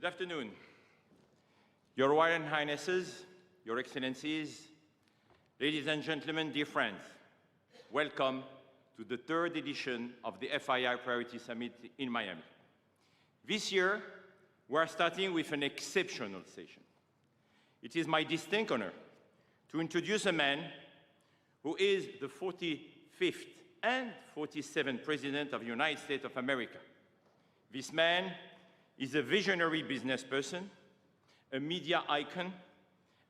Good afternoon. Your Royal Highnesses, Your Excellencies, ladies and gentlemen, dear friends, welcome to the third edition of the FII Priority Summit in Miami. This year, we are starting with an exceptional session. It is my distinct honor to introduce a man who is the 45th and 47th President of the United States of America. This man is a visionary business person, a media icon,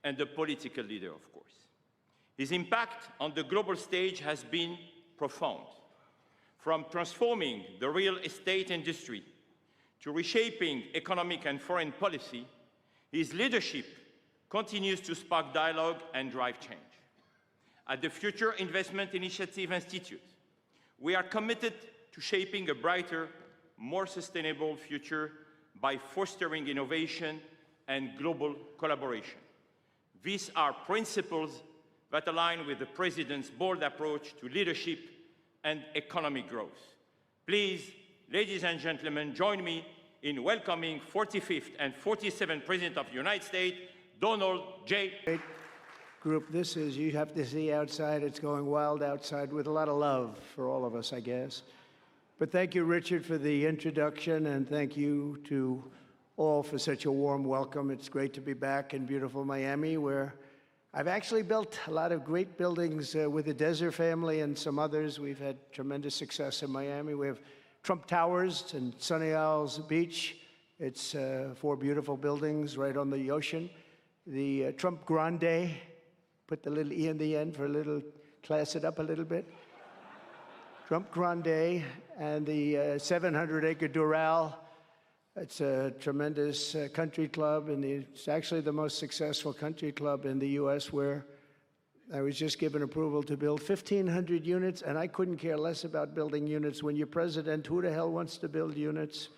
and a political leader, of course. His impact on the global stage has been profound. From transforming the real estate industry to reshaping economic and foreign policy, his leadership continues to spark dialogue and drive change. At the Future Investment Initiative Institute, we are committed to shaping a brighter, more sustainable future by fostering innovation and global collaboration. These are principles that align with the President's bold approach to leadership and economic growth. Please, ladies and gentlemen, join me in welcoming 45th and 47th President of the United States, Donald J. Group, this is, you have to see outside, it's going wild outside with a lot of love for all of us, I guess. But thank you, Richard, for the introduction, and thank you to all for such a warm welcome. It's great to be back in beautiful Miami, where I've actually built a lot of great buildings with the Desert family and some others. We've had tremendous success in Miami. We have Trump Towers and Sunny Isles Beach. It's 4 beautiful buildings right on the ocean. The Trump Grande, put the little E in the end for a little, class it up a little bit. Trump Grande and the 700-acre Doral. It's a tremendous country club, and it's actually the most successful country club in the U.S., where I was just given approval to build 1,500 units, and I couldn't care less about building units. When you're president, who the hell wants to build units?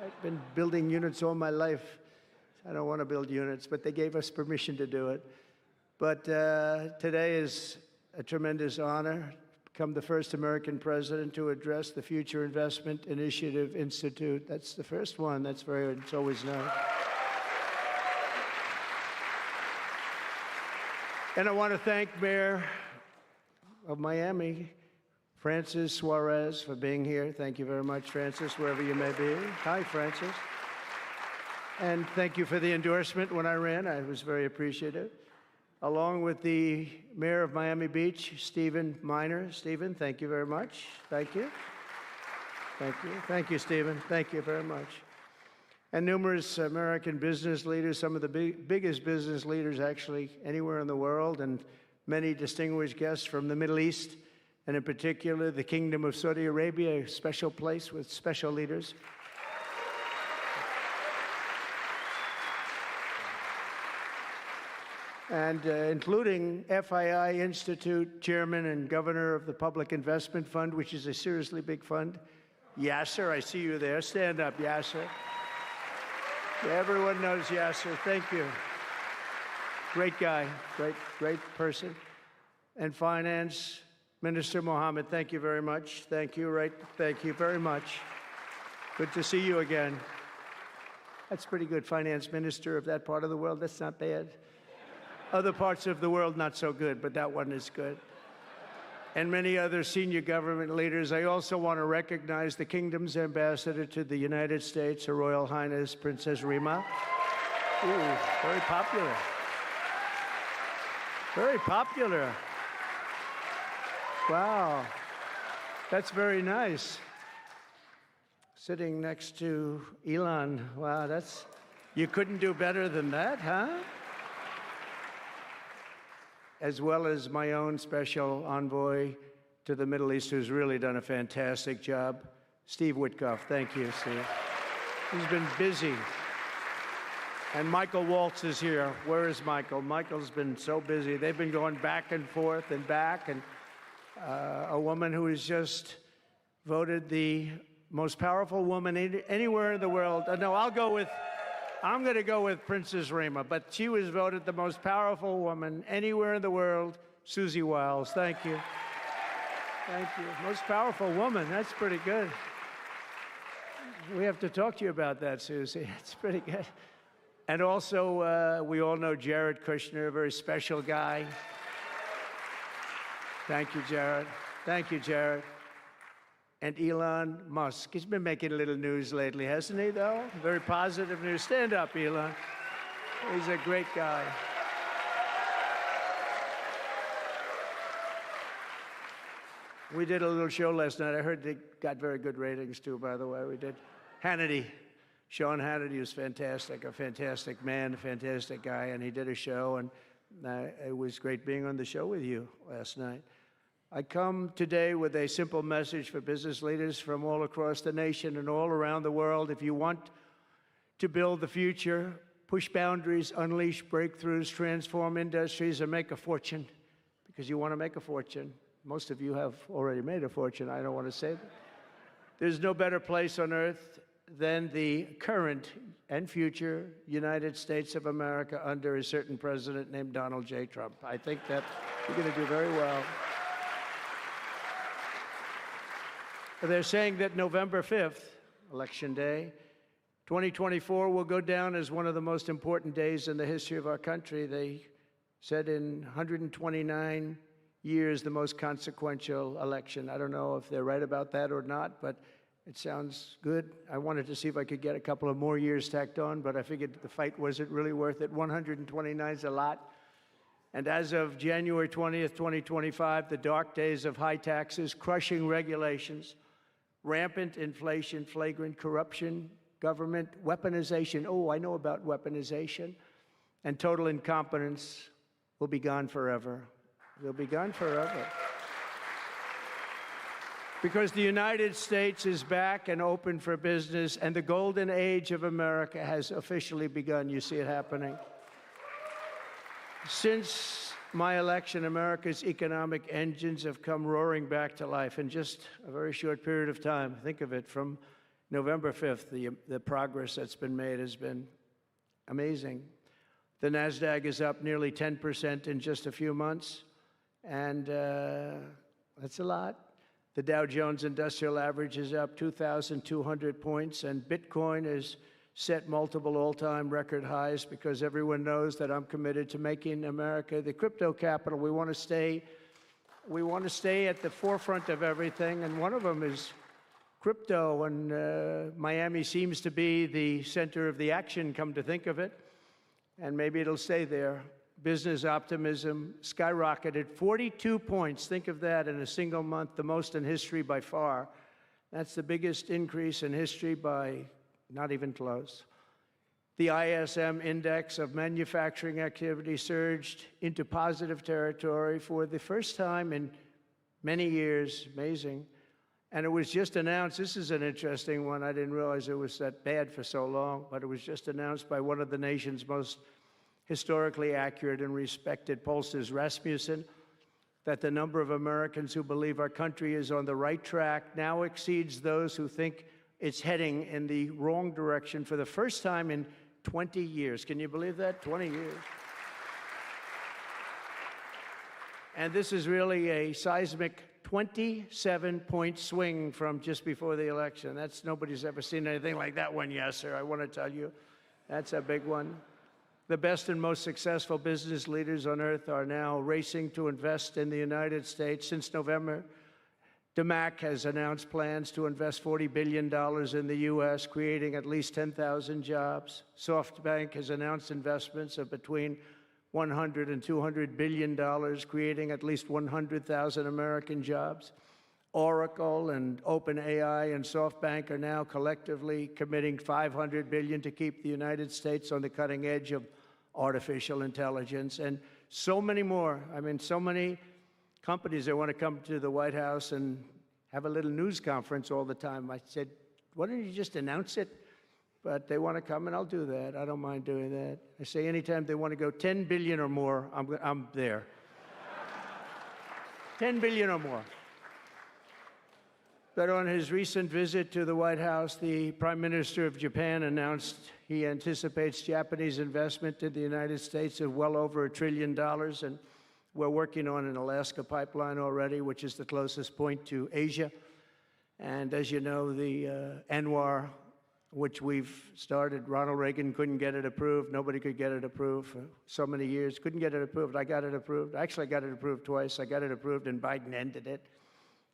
I've been building units all my life. I don't want to build units, but they gave us permission to do it. But today is a tremendous honor. Become the first American president to address the Future Investment Initiative Institute. That's the first one. That's very, it's always nice. And I want to thank Mayor of Miami, Francis Suarez, for being here. Thank you very much, Francis, wherever you may be. Hi, Francis. And thank you for the endorsement when I ran. I was very appreciative. Along with the Mayor of Miami Beach, Stephen Miner. Stephen, thank you very much. Thank you. Thank you. Thank you, Stephen. Thank you very much. And numerous American business leaders, some of the biggest business leaders actually anywhere in the world, and many distinguished guests from the Middle East, and in particular the Kingdom of Saudi Arabia, a special place with special leaders. And including FII Institute Chairman and Governor of the Public Investment Fund, which is a seriously big fund. Yasser, I see you there. Stand up, Yasser. Yeah, everyone knows Yasser. Thank you. Great guy, great person. And Finance Minister Mohammed, thank you very much. Thank you, thank you very much. Good to see you again. That's pretty good, Finance Minister of that part of the world. That's not bad. Other parts of the world, not so good, but that one is good. And many other senior government leaders. I also want to recognize the Kingdom's ambassador to the United States, Her Royal Highness Princess Rima. Ooh, very popular. Very popular. Wow, that's very nice. Sitting next to Elon. Wow, you couldn't do better than that, huh? As well as my own special envoy to the Middle East, who's really done a fantastic job, Steve Witkoff. Thank you, Steve. He's been busy. And Michael Waltz is here. Where is Michael? Michael's been so busy. They've been going back and forth and back, and a woman who is just voted the most powerful woman anywhere in the world. No, I'm going to go with Princess Rima, but she was voted the most powerful woman anywhere in the world, Susie Wiles. Thank you. Thank you. Most powerful woman. That's pretty good. We have to talk to you about that, Susie. It's pretty good. And also, we all know Jared Kushner, a very special guy. Thank you, Jared. Thank you, Jared. And Elon Musk. He's been making a little news lately, hasn't he, though? Very positive news. Stand up, Elon. He's a great guy. We did a little show last night. I heard they got very good ratings, too, by the way. We did. Hannity. Sean Hannity was fantastic, a fantastic man, a fantastic guy, and he did a show, and it was great being on the show with you last night. I come today with a simple message for business leaders from all across the nation and all around the world. If you want to build the future, push boundaries, unleash breakthroughs, transform industries, and make a fortune, because you want to make a fortune. Most of you have already made a fortune. I don't want to say that. There's no better place on earth than the current and future United States of America under a certain president named Donald J. Trump. I think that you're going to do very well. They're saying that November 5th, Election Day, 2024 will go down as one of the most important days in the history of our country. They said in 129 years, the most consequential election. I don't know if they're right about that or not, but it sounds good. I wanted to see if I could get a couple of more years tacked on, but I figured the fight wasn't really worth it. 129 is a lot. And as of January 20th, 2025, the dark days of high taxes, crushing regulations, rampant inflation, flagrant corruption, government weaponization. Oh, I know about weaponization. And total incompetence will be gone forever. They'll be gone forever. Because the United States is back and open for business, and the golden age of America has officially begun. You see it happening. Since my election, America's economic engines have come roaring back to life in just a very short period of time. Think of it, from November 5th, the progress that's been made has been amazing. The NASDAQ is up nearly 10% in just a few months, and that's a lot. The Dow Jones Industrial Average is up 2,200 points, and Bitcoin has set multiple all-time record highs because everyone knows that I'm committed to making America the crypto capital. We want to stay at the forefront of everything, and one of them is crypto, and Miami seems to be the center of the action, come to think of it, and maybe it'll stay there. Business optimism skyrocketed 42 points. Think of that in a single month, the most in history by far. That's the biggest increase in history by not even close. The ISM index of manufacturing activity surged into positive territory for the first time in many years. Amazing. And it was just announced, this is an interesting one. I didn't realize it was that bad for so long, but it was just announced by one of the nation's most historically accurate and respected pollsters, Rasmussen, that the number of Americans who believe our country is on the right track now exceeds those who think it's heading in the wrong direction for the first time in 20 years. Can you believe that? 20 years. And this is really a seismic 27-point swing from just before the election. Nobody's ever seen anything like that one, yes, sir. I want to tell you, that's a big one. The best and most successful business leaders on earth are now racing to invest in the United States. Since November, DeMac has announced plans to invest $40 billion in the U.S., creating at least 10,000 jobs. SoftBank has announced investments of between $100 and $200 billion, creating at least 100,000 American jobs. Oracle and OpenAI and SoftBank are now collectively committing $500 billion to keep the United States on the cutting edge of artificial intelligence, and so many more. I mean, so many companies that want to come to the White House and have a little news conference all the time. I said, why don't you just announce it? But they want to come, and I'll do that. I don't mind doing that. I say anytime they want to go 10 billion or more, I'm there. 10 billion or more. But on his recent visit to the White House, the Prime Minister of Japan announced he anticipates Japanese investment in the United States of well over $1 trillion, and we're working on an Alaska pipeline already, which is the closest point to Asia. And as you know, the ANWR which we've started. Ronald Reagan couldn't get it approved. Nobody could get it approved for so many years. Couldn't get it approved. I got it approved. Actually, I got it approved twice. I got it approved and Biden ended it.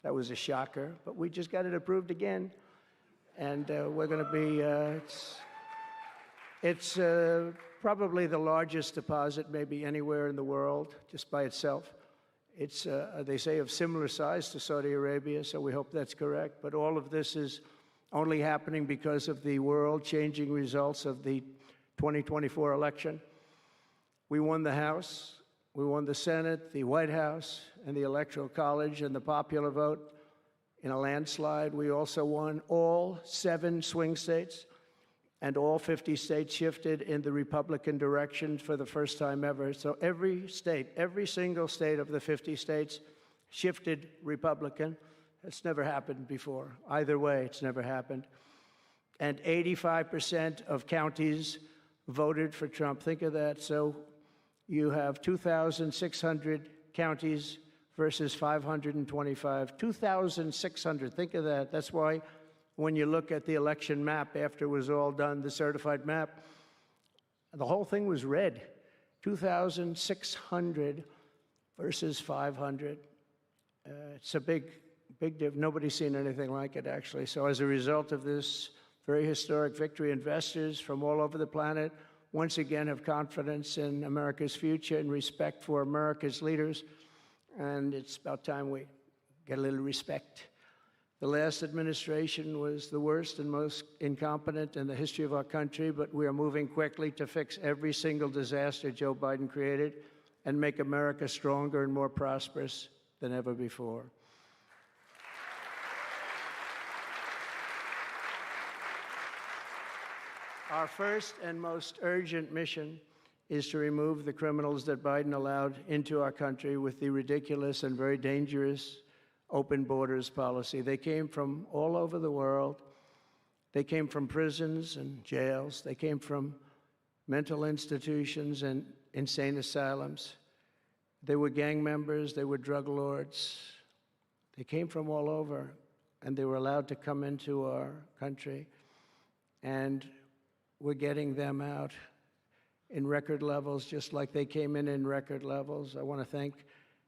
That was a shocker. But we just got it approved again. And we're going to be, it's probably the largest deposit maybe anywhere in the world, just by itself. It's, they say, of similar size to Saudi Arabia, so we hope that's correct. But all of this is only happening because of the world-changing results of the 2024 election. We won the House, we won the Senate, the White House, and the Electoral College, and the popular vote in a landslide. We also won all 7 swing states, and all 50 states shifted in the Republican direction for the first time ever. So every state, every single state of the 50 states shifted Republican. It's never happened before. Either way, it's never happened. And 85% of counties voted for Trump. Think of that. So you have 2,600 counties versus 525. 2,600. Think of that. That's why when you look at the election map after it was all done, the certified map, the whole thing was red. 2,600 versus 500. It's a big difference. Nobody's seen anything like it, actually. So as a result of this very historic victory, investors from all over the planet once again have confidence in America's future and respect for America's leaders. And it's about time we get a little respect. The last administration was the worst and most incompetent in the history of our country, but we are moving quickly to fix every single disaster Joe Biden created and make America stronger and more prosperous than ever before. Our first and most urgent mission is to remove the criminals that Biden allowed into our country with the ridiculous and very dangerous open borders policy. They came from all over the world. They came from prisons and jails. They came from mental institutions and insane asylums. They were gang members. They were drug lords. They came from all over, and they were allowed to come into our country. And we're getting them out in record levels, just like they came in record levels. I want to thank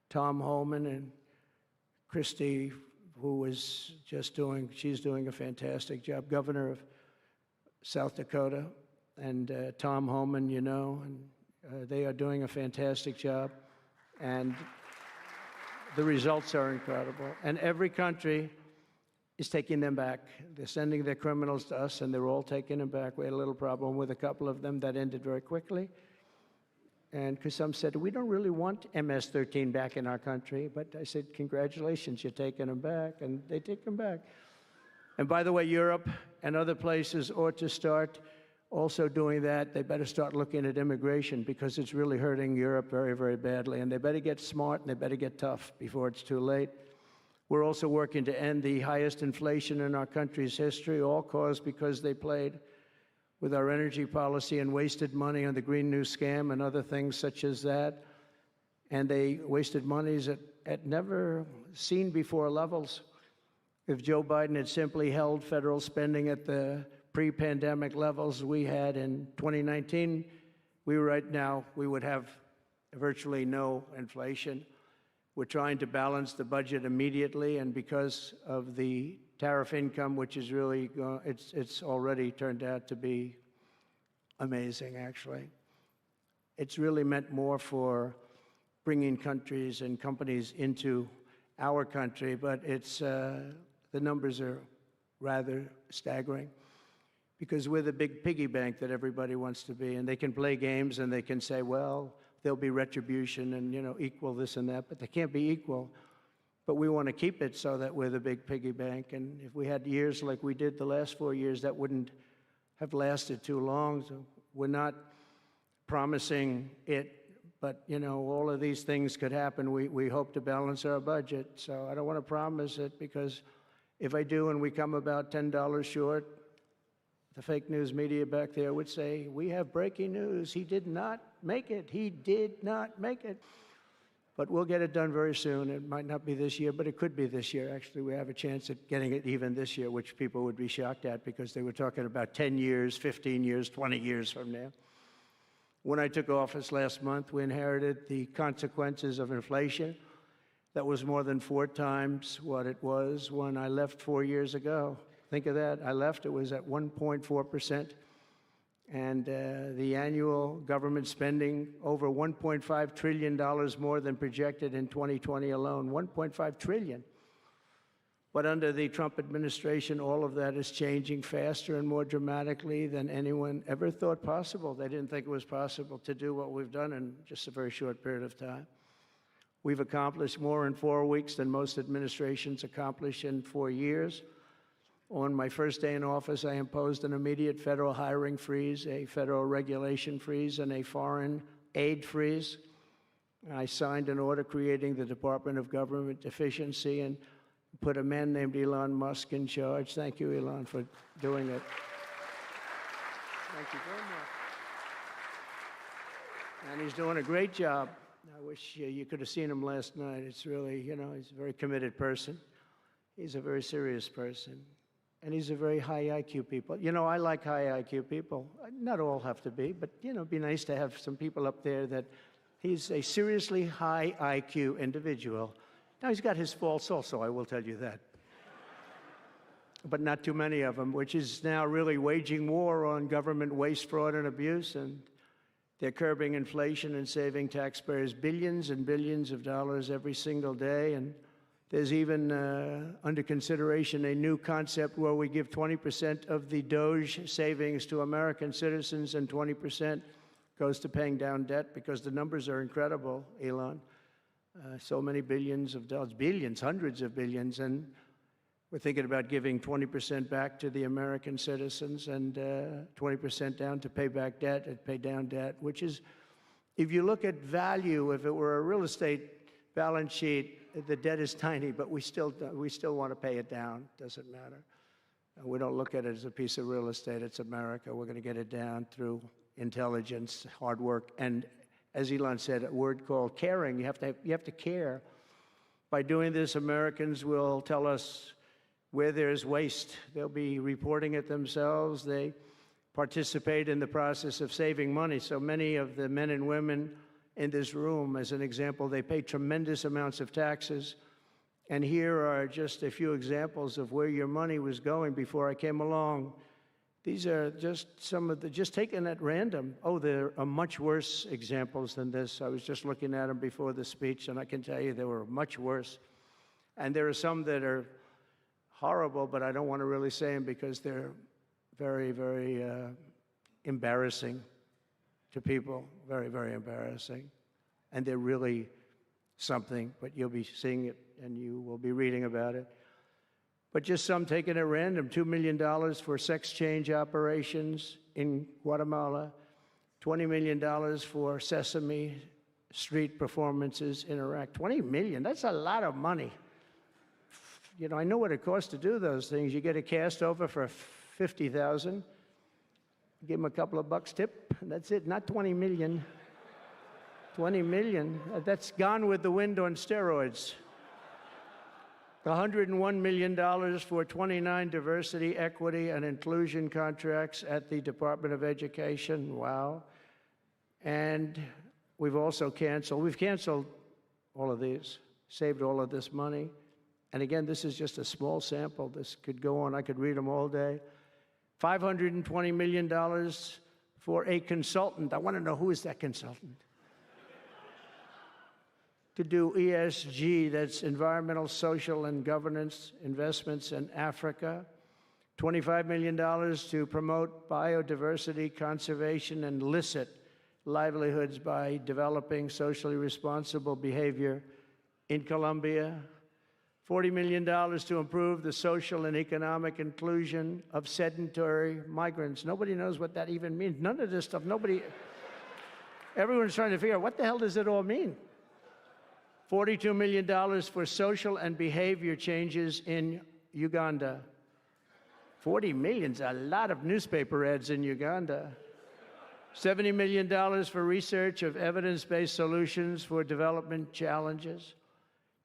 Tom Homan and Christie, who was just she's doing a fantastic job, governor of South Dakota, and Tom Homan, you know, and they are doing a fantastic job. And the results are incredible. And every country is taking them back. They're sending their criminals to us, and they're all taking them back. We had a little problem with a couple of them that ended very quickly. And because some said, we don't really want MS-13 back in our country. But I said, congratulations, you're taking them back. And they take them back. And by the way, Europe and other places ought to start also doing that. They better start looking at immigration, because it's really hurting Europe very, very badly. And they better get smart, and they better get tough before it's too late. We're also working to end the highest inflation in our country's history, all caused because they played with our energy policy and wasted money on the Green New Scam and other things such as that. And they wasted monies at never seen before levels. If Joe Biden had simply held federal spending at the pre-pandemic levels we had in 2019, right now we would have virtually no inflation. We're trying to balance the budget immediately, and because of the tariff income, which is really, it's already turned out to be amazing, actually. It's really meant more for bringing countries and companies into our country, but it's, the numbers are rather staggering, because we're the big piggy bank that everybody wants to be, and they can play games and they can say, well, there'll be retribution and, you know, equal this and that, but they can't be equal. But we want to keep it so that we're the big piggy bank. And if we had years like we did the last 4 years, that wouldn't have lasted too long. So we're not promising it, but, you know, all of these things could happen. We hope to balance our budget. So I don't want to promise it, because if I do and we come about $10 short, the fake news media back there would say, we have breaking news. He did not make it. He did not make it. But we'll get it done very soon. It might not be this year, but it could be this year. Actually, we have a chance at getting it even this year, which people would be shocked at because they were talking about 10 years, 15 years, 20 years from now. When I took office last month, we inherited the consequences of inflation that was more than 4 times what it was when I left 4 years ago. Think of that. I left, it was at 1.4%. And the annual government spending over $1.5 trillion more than projected in 2020 alone. $1.5 trillion. But under the Trump administration, all of that is changing faster and more dramatically than anyone ever thought possible. They didn't think it was possible to do what we've done in just a very short period of time. We've accomplished more in 4 weeks than most administrations accomplish in 4 years. On my first day in office, I imposed an immediate federal hiring freeze, a federal regulation freeze, and a foreign aid freeze. I signed an order creating the Department of Government Efficiency and put a man named Elon Musk in charge. Thank you, Elon, for doing it. Thank you very much. And he's doing a great job. I wish you could have seen him last night. It's really, he's a very committed person. He's a very serious person. And he's a very high IQ people. I like high IQ people. Not all have to be, but, it'd be nice to have some people up there that he's a seriously high IQ individual. Now, he's got his faults also, I will tell you that. But not too many of them, which is now really waging war on government waste, fraud, and abuse. And they're curbing inflation and saving taxpayers billions and billions of dollars every single day. And there's even under consideration a new concept where we give 20% of the DOGE savings to American citizens and 20% goes to paying down debt because the numbers are incredible, Elon. So many billions of dollars, billions, hundreds of billions, and we're thinking about giving 20% back to the American citizens and 20% down to pay back debt and pay down debt, which is, if you look at value, if it were a real estate balance sheet, the debt is tiny, but we still want to pay it down. Doesn't matter. We don't look at it as a piece of real estate. It's America. We're going to get it down through intelligence, hard work, and as Elon said, a word called caring. You have to care. By doing this, Americans will tell us where there's waste. They'll be reporting it themselves. They participate in the process of saving money. So many of the men and women in this room, as an example, they pay tremendous amounts of taxes. And here are just a few examples of where your money was going before I came along. These are just some of the, just taken at random. Oh, there are much worse examples than this. I was just looking at them before the speech, and I can tell you they were much worse. And there are some that are horrible, but I don't want to really say them because they're very, very embarrassing to people. Very, very embarrassing. And they're really something, but you'll be seeing it and you will be reading about it. But just some taken at random, $2 million for sex change operations in Guatemala, $20 million for Sesame Street performances in Iraq. $20 million, that's a lot of money. I know what it costs to do those things. You get a cast over for $50,000, give them a couple of bucks tip, and that's it, not $20 million. $20 million, that's Gone with the Wind on steroids. $101 million for 29 diversity, equity, and inclusion contracts at the Department of Education. Wow. And we've canceled all of these, saved all of this money. And again, this is just a small sample. This could go on. I could read them all day. $520 million for a consultant. I want to know, who is that consultant? To do ESG, that's environmental, social, and governance investments in Africa. $25 million to promote biodiversity, conservation, and illicit livelihoods by developing socially responsible behavior in Colombia. $40 million to improve the social and economic inclusion of sedentary migrants. Nobody knows what that even means. None of this stuff, everyone's trying to figure out, what the hell does it all mean? $42 million for social and behavior changes in Uganda. $40 million's a lot of newspaper ads in Uganda. $70 million for research of evidence-based solutions for development challenges.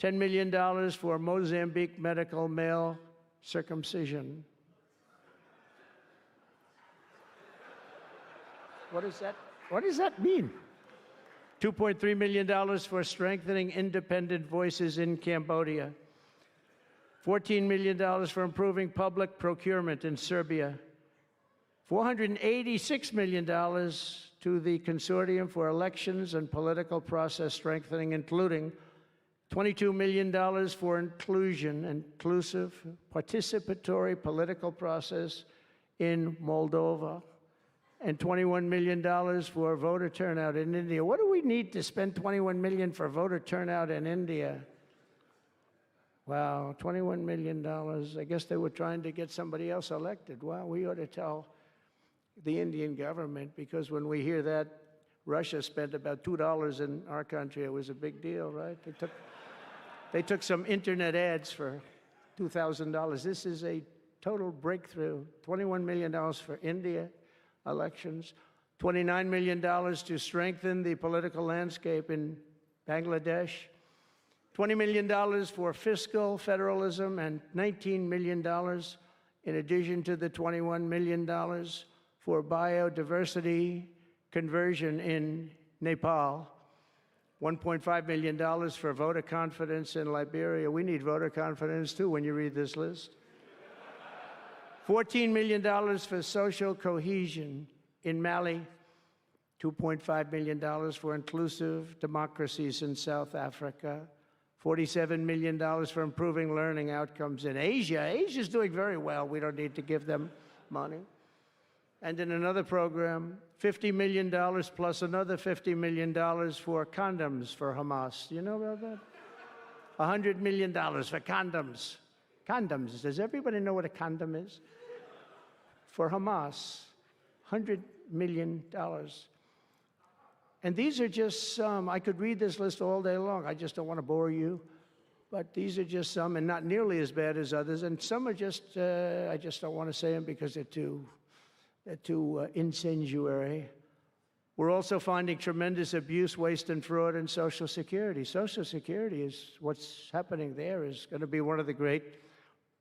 $10 million for Mozambique medical male circumcision. What does that mean? $2.3 million for strengthening independent voices in Cambodia. $14 million for improving public procurement in Serbia. $486 million to the Consortium for Elections and Political Process Strengthening, including $22 million for inclusive, participatory political process in Moldova, and $21 million for voter turnout in India. What do we need to spend $21 million for voter turnout in India? Wow, $21 million. I guess they were trying to get somebody else elected. Wow, we ought to tell the Indian government, because when we hear that Russia spent about $2 in our country, it was a big deal, right? They took some internet ads for $2,000. This is a total breakthrough. $21 million for India elections, $29 million to strengthen the political landscape in Bangladesh, $20 million for fiscal federalism, and $19 million in addition to the $21 million for biodiversity conversion in Nepal, $1.5 million for voter confidence in Liberia. We need voter confidence, too, when you read this list. $14 million for social cohesion in Mali, $2.5 million for inclusive democracies in South Africa, $47 million for improving learning outcomes in Asia. Asia's doing very well. We don't need to give them money. And in another program, $50 million plus another $50 million for condoms for Hamas. Do you know about that? $100 million for condoms. Condoms. Does everybody know what a condom is? For Hamas, $100 million. And these are just some. I could read this list all day long. I just don't want to bore you. But these are just some, and not nearly as bad as others. And some are just, I just don't want to say them because they're too incendiary. We're also finding tremendous abuse, waste, and fraud in Social Security. Social Security is, what's happening there is going to be one of the great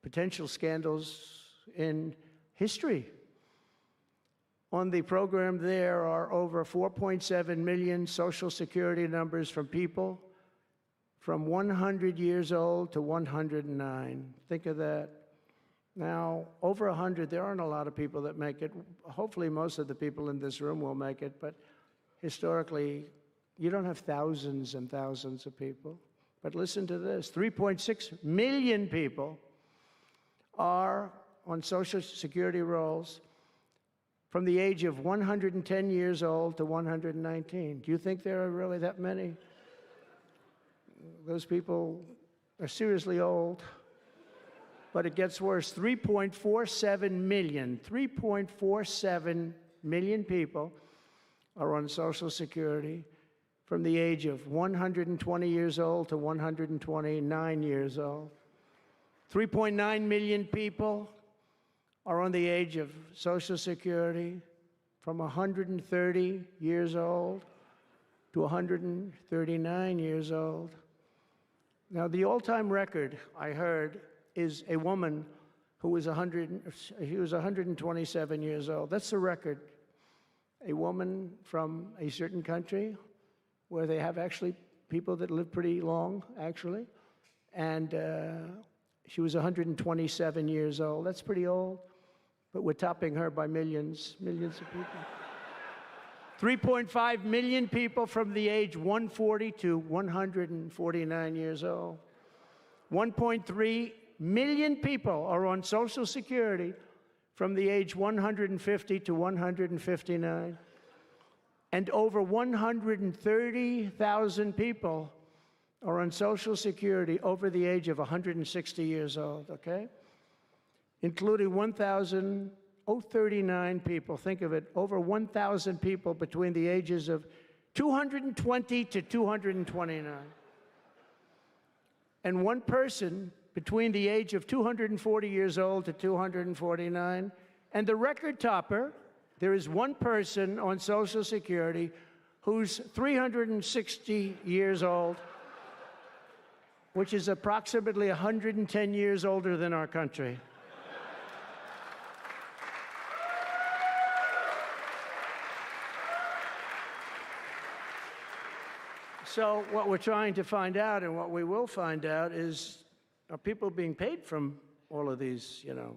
potential scandals in history. On the program, there are over 4.7 million Social Security numbers from people from 100 years old to 109. Think of that. Now, over 100, there aren't a lot of people that make it. Hopefully, most of the people in this room will make it, but historically, you don't have thousands and thousands of people. But listen to this. 3.6 million people are on Social Security rolls from the age of 110 years old to 119. Do you think there are really that many? Those people are seriously old. But it gets worse. 3.47 million people are on Social Security from the age of 120 years old to 129 years old. 3.9 million people are on the age of Social Security from 130 years old to 139 years old. Now, the all-time record, I heard, is a woman who was 127 years old. That's the record. A woman from a certain country where they have actually people that live pretty long, actually. And she was 127 years old. That's pretty old. But we're topping her by millions of people. 3.5 million people from the age 140 to 149 years old. 1.3 million people are on Social Security from the age 150 to 159. And over 130,000 people are on Social Security over the age of 160 years old, okay? Including 1,039 people, think of it, over 1,000 people between the ages of 220 to 229. And one person between the age of 240 years old to 249, and the record topper, There is one person on Social Security who's 360 years old, which is approximately 110 years older than our country. So what we're trying to find out, and what we will find out, is are people being paid from all of these, you know,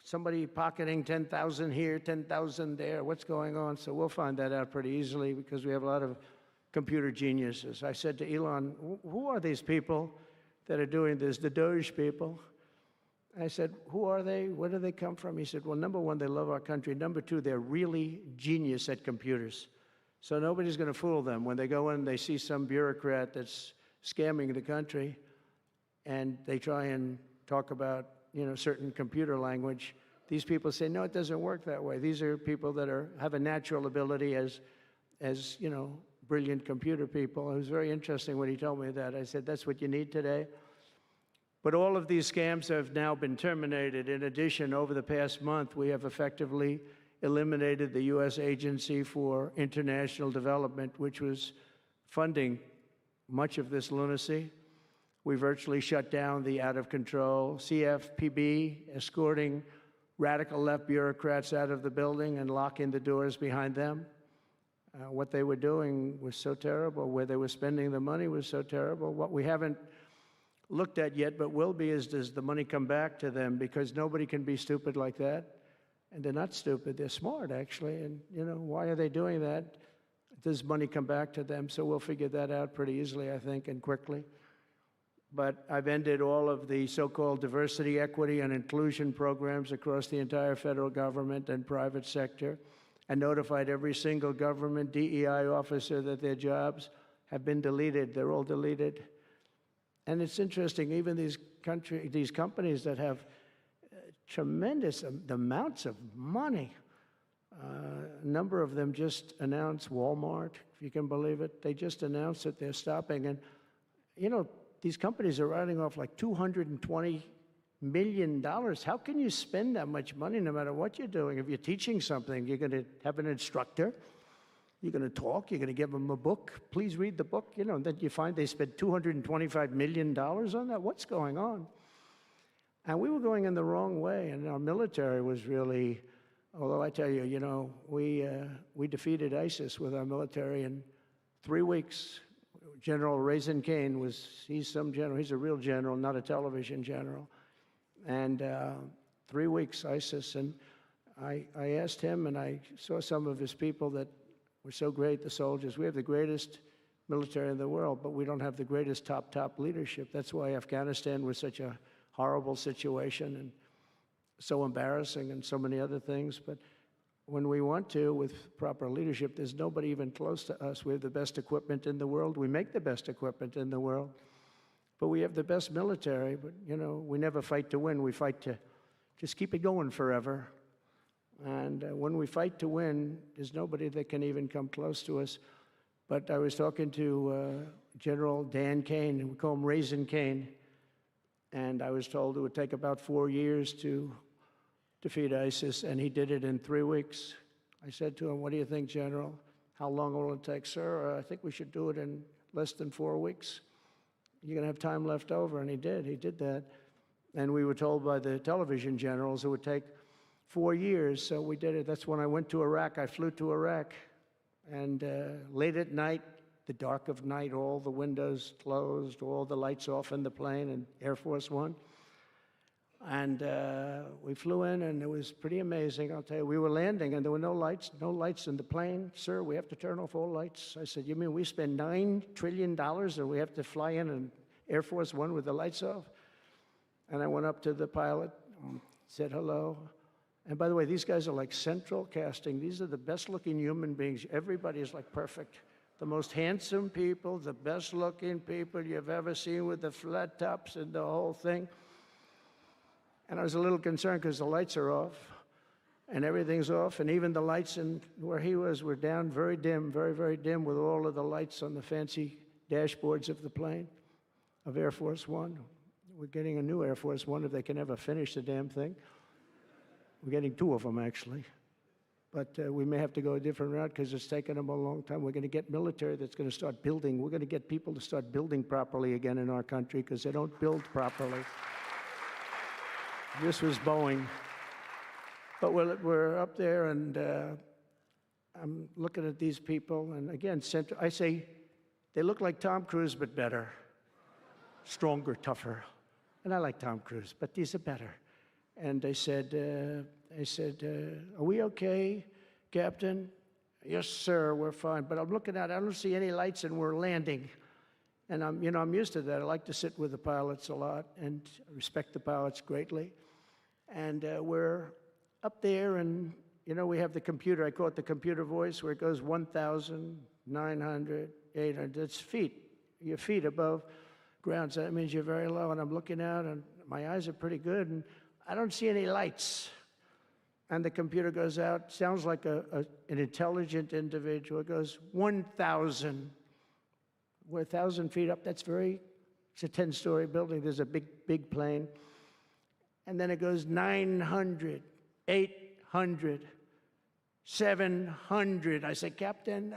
somebody pocketing 10,000 here, 10,000 there, what's going on? So we'll find that out pretty easily because we have a lot of computer geniuses. I said to Elon, who are these people that are doing this, the Doge people? I said, who are they? Where do they come from? He said, well, number one, they love our country. Number two, they're really genius at computers. So nobody's going to fool them. When they go in, they see some bureaucrat that's scamming the country, and they try and talk about, you know, certain computer language. These people say, no, it doesn't work that way. These are people that have a natural ability as you know, brilliant computer people. It was very interesting when he told me that. I said, that's what you need today. But all of these scams have now been terminated. In addition, over the past month, we have effectively eliminated the U.S. Agency for International Development, which was funding much of this lunacy. We virtually shut down the out-of-control CFPB, escorting radical left bureaucrats out of the building and locking the doors behind them. What they were doing was so terrible. Where they were spending the money was so terrible. What we haven't looked at yet, but will be, is does the money come back to them? Because nobody can be stupid like that. And they're not stupid, they're smart, actually. And, you know, why are they doing that? Does money come back to them? So we'll figure that out pretty easily, I think, and quickly. But I've ended all of the so-called diversity, equity, and inclusion programs across the entire federal government and private sector, and notified every single government DEI officer that their jobs have been deleted. They're all deleted. And it's interesting, even these companies that have tremendous amounts of money. A number of them just announced, Walmart, if you can believe it, they just announced that they're stopping. And, you know, these companies are writing off like $220 million. How can you spend that much money no matter what you're doing? If you're teaching something, you're going to have an instructor. You're going to talk. You're going to give them a book. Please read the book. You know, and then you find they spent $225 million on that. What's going on? And we were going in the wrong way, and our military was really, although I tell you, you know, we defeated ISIS with our military in 3 weeks. General Raisin Kane he's some general, he's a real general, not a television general. And 3 weeks, ISIS, and I asked him, and I saw some of his people that were so great, the soldiers. We have the greatest military in the world, but we don't have the greatest top leadership. That's why Afghanistan was such a horrible situation and so embarrassing and so many other things. But when we want to, with proper leadership, there's nobody even close to us. We have the best equipment in the world. We make the best equipment in the world. But we have the best military. But, you know, we never fight to win. We fight to just keep it going forever. And when we fight to win, there's nobody that can even come close to us. But I was talking to General Dan Kane, we call him Raisin Kane, and I was told it would take about 4 years to defeat ISIS, and he did it in 3 weeks. I said to him, what do you think, General? How long will it take? Sir, I think we should do it in less than 4 weeks. You're going to have time left over, and he did that. And we were told by the television generals it would take 4 years, so we did it. That's when I went to Iraq. I flew to Iraq, and late at night, the dark of night, all the windows closed, all the lights off in the plane in Air Force One. And we flew in, and it was pretty amazing. I'll tell you, we were landing, and there were no lights in the plane. Sir, we have to turn off all lights. I said, you mean we spend $9 trillion, and we have to fly in Air Force One with the lights off? And I went up to the pilot, said hello. And by the way, these guys are like central casting. These are the best-looking human beings. Everybody is like perfect. The most handsome people, the best-looking people you've ever seen with the flat tops and the whole thing. And I was a little concerned because the lights are off, and everything's off, and even the lights in where he was were down, very dim, very, very dim, with all of the lights on the fancy dashboards of the plane, of Air Force One. We're getting a new Air Force One if they can ever finish the damn thing. We're getting 2 of them, actually. but we may have to go a different route because it's taken them a long time. We're going to get military that's going to start building. We're going to get people to start building properly again in our country because they don't build properly. This was Boeing. But we're up there, and I'm looking at these people, and again, I say, they look like Tom Cruise, but better. Stronger, tougher. And I like Tom Cruise, but these are better. And they said, are we okay, Captain? Yes, sir, we're fine. But I'm looking out, I don't see any lights, and we're landing. And I'm used to that. I like to sit with the pilots a lot and respect the pilots greatly. And we're up there, and we have the computer. I call it the computer voice, where it goes 1,900, 800. It's feet. Your feet above ground. So that means you're very low. And I'm looking out, and my eyes are pretty good, and I don't see any lights. And the computer goes out. Sounds like an intelligent individual. It goes 1,000. We're 1,000 feet up. It's a 10-story building. There's a big plane. And then it goes 900, 800, 700. I say, Captain,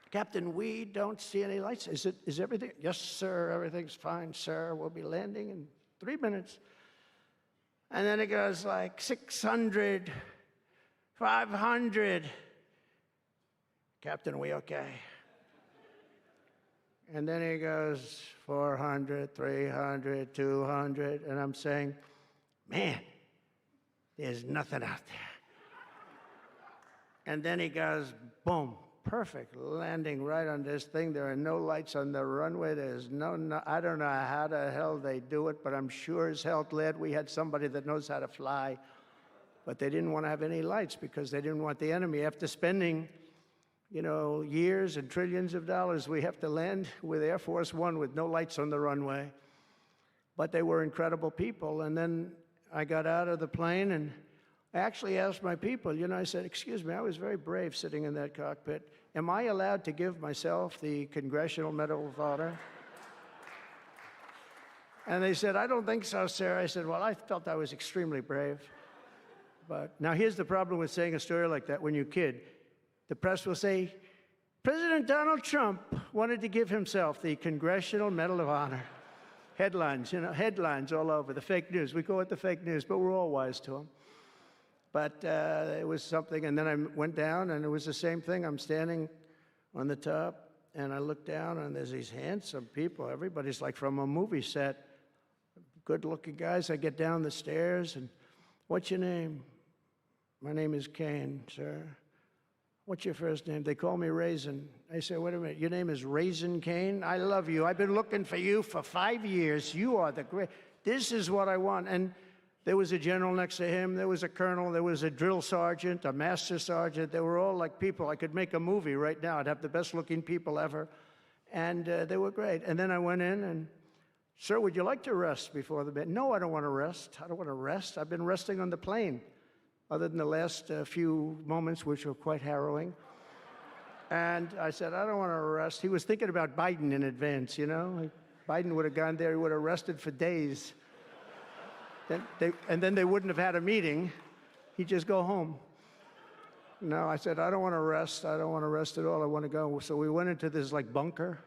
Captain, we don't see any lights. Is everything? Yes, sir, everything's fine, sir. We'll be landing in 3 minutes. And then it goes like 600, 500. Captain, are we okay? And then he goes 400, 300, 200, and I'm saying, man, there's nothing out there. And then he goes, boom, perfect landing right on this thing. There are no lights on the runway. There's no, I don't know how the hell they do it, but I'm sure as hell glad we had somebody that knows how to fly. But they didn't want to have any lights because they didn't want the enemy. After spending years and trillions of dollars, we have to land with Air Force One with no lights on the runway. But they were incredible people. And then I got out of the plane, and I actually asked my people, I said, excuse me, I was very brave sitting in that cockpit. Am I allowed to give myself the Congressional Medal of Honor? And they said, I don't think so, sir. I said, well, I felt I was extremely brave. But now here's the problem with saying a story like that when you kid. The press will say, President Donald Trump wanted to give himself the Congressional Medal of Honor. Headlines, headlines all over, the fake news. We call it the fake news, but we're all wise to them. But it was something, and then I went down, and it was the same thing. I'm standing on the top, and I look down, and there's these handsome people. Everybody's like from a movie set. Good-looking guys. I get down the stairs, and what's your name? My name is Kane, sir. What's your first name? They call me Raisin. I say, wait a minute, your name is Raisin Kane? I love you. I've been looking for you for 5 years. You are the great. This is what I want. And there was a general next to him. There was a colonel. There was a drill sergeant, a master sergeant. They were all like people. I could make a movie right now. I'd have the best-looking people ever. And they were great. And then I went in and, sir, would you like to rest before the bed? No, I don't want to rest. I don't want to rest. I've been resting on the plane, other than the last few moments, which were quite harrowing. And I said, I don't want to rest. He was thinking about Biden in advance, Biden would have gone there. He would have rested for days. And then they wouldn't have had a meeting. He'd just go home. No, I said, I don't want to rest. I don't want to rest at all. I want to go. So we went into this bunker,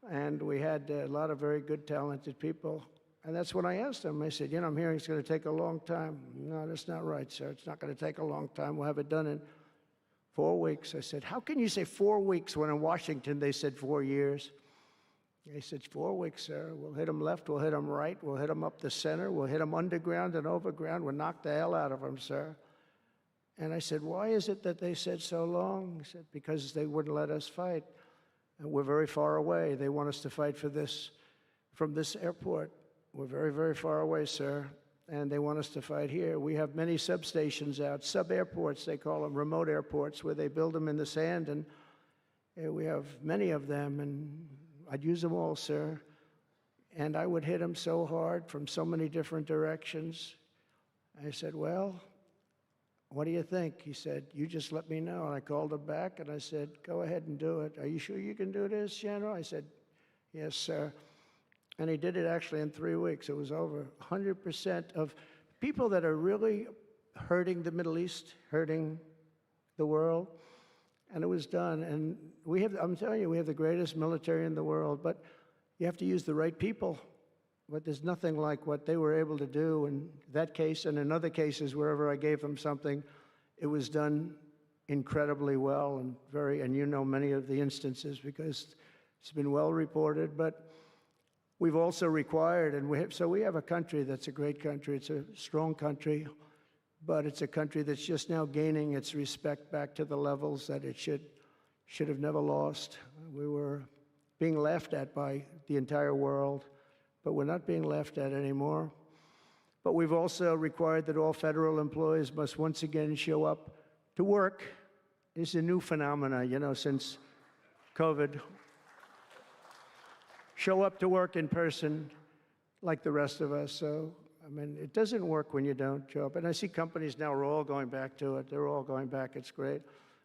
and we had a lot of very good, talented people. And that's when I asked him. I said, I'm hearing it's going to take a long time. No, that's not right, sir. It's not going to take a long time. We'll have it done in 4 weeks. I said, how can you say 4 weeks when in Washington they said 4 years? He said, 4 weeks, sir. We'll hit them left. We'll hit them right. We'll hit them up the center. We'll hit them underground and overground. We'll knock the hell out of them, sir. And I said, why is it that they said so long? He said, because they wouldn't let us fight. And we're very far away. They want us to fight from this airport. We're very, very far away, sir, and they want us to fight here. We have many substations out, sub-airports, they call them, remote airports, where they build them in the sand, and we have many of them, and I'd use them all, sir. And I would hit them so hard from so many different directions. I said, well, what do you think? He said, you just let me know. And I called him back, and I said, go ahead and do it. Are you sure you can do this, General? I said, yes, sir. And he did it actually in 3 weeks. It was over 100% of people that are really hurting the Middle East, hurting the world, and it was done. And I'm telling you, we have the greatest military in the world, but you have to use the right people. But there's nothing like what they were able to do in that case, and in other cases, wherever I gave them something, it was done incredibly well and you know many of the instances because it's been well reported. But we've also required, and we have a country that's a great country. It's a strong country, but it's a country that's just now gaining its respect back to the levels that it should have never lost. We were being laughed at by the entire world, but we're not being laughed at anymore. But we've also required that all federal employees must once again show up to work. It's a new phenomena, you know, since COVID. Show up to work in person like the rest of us. So, I mean, it doesn't work when you don't show up. And I see companies now are all going back to it. They're all going back. It's great.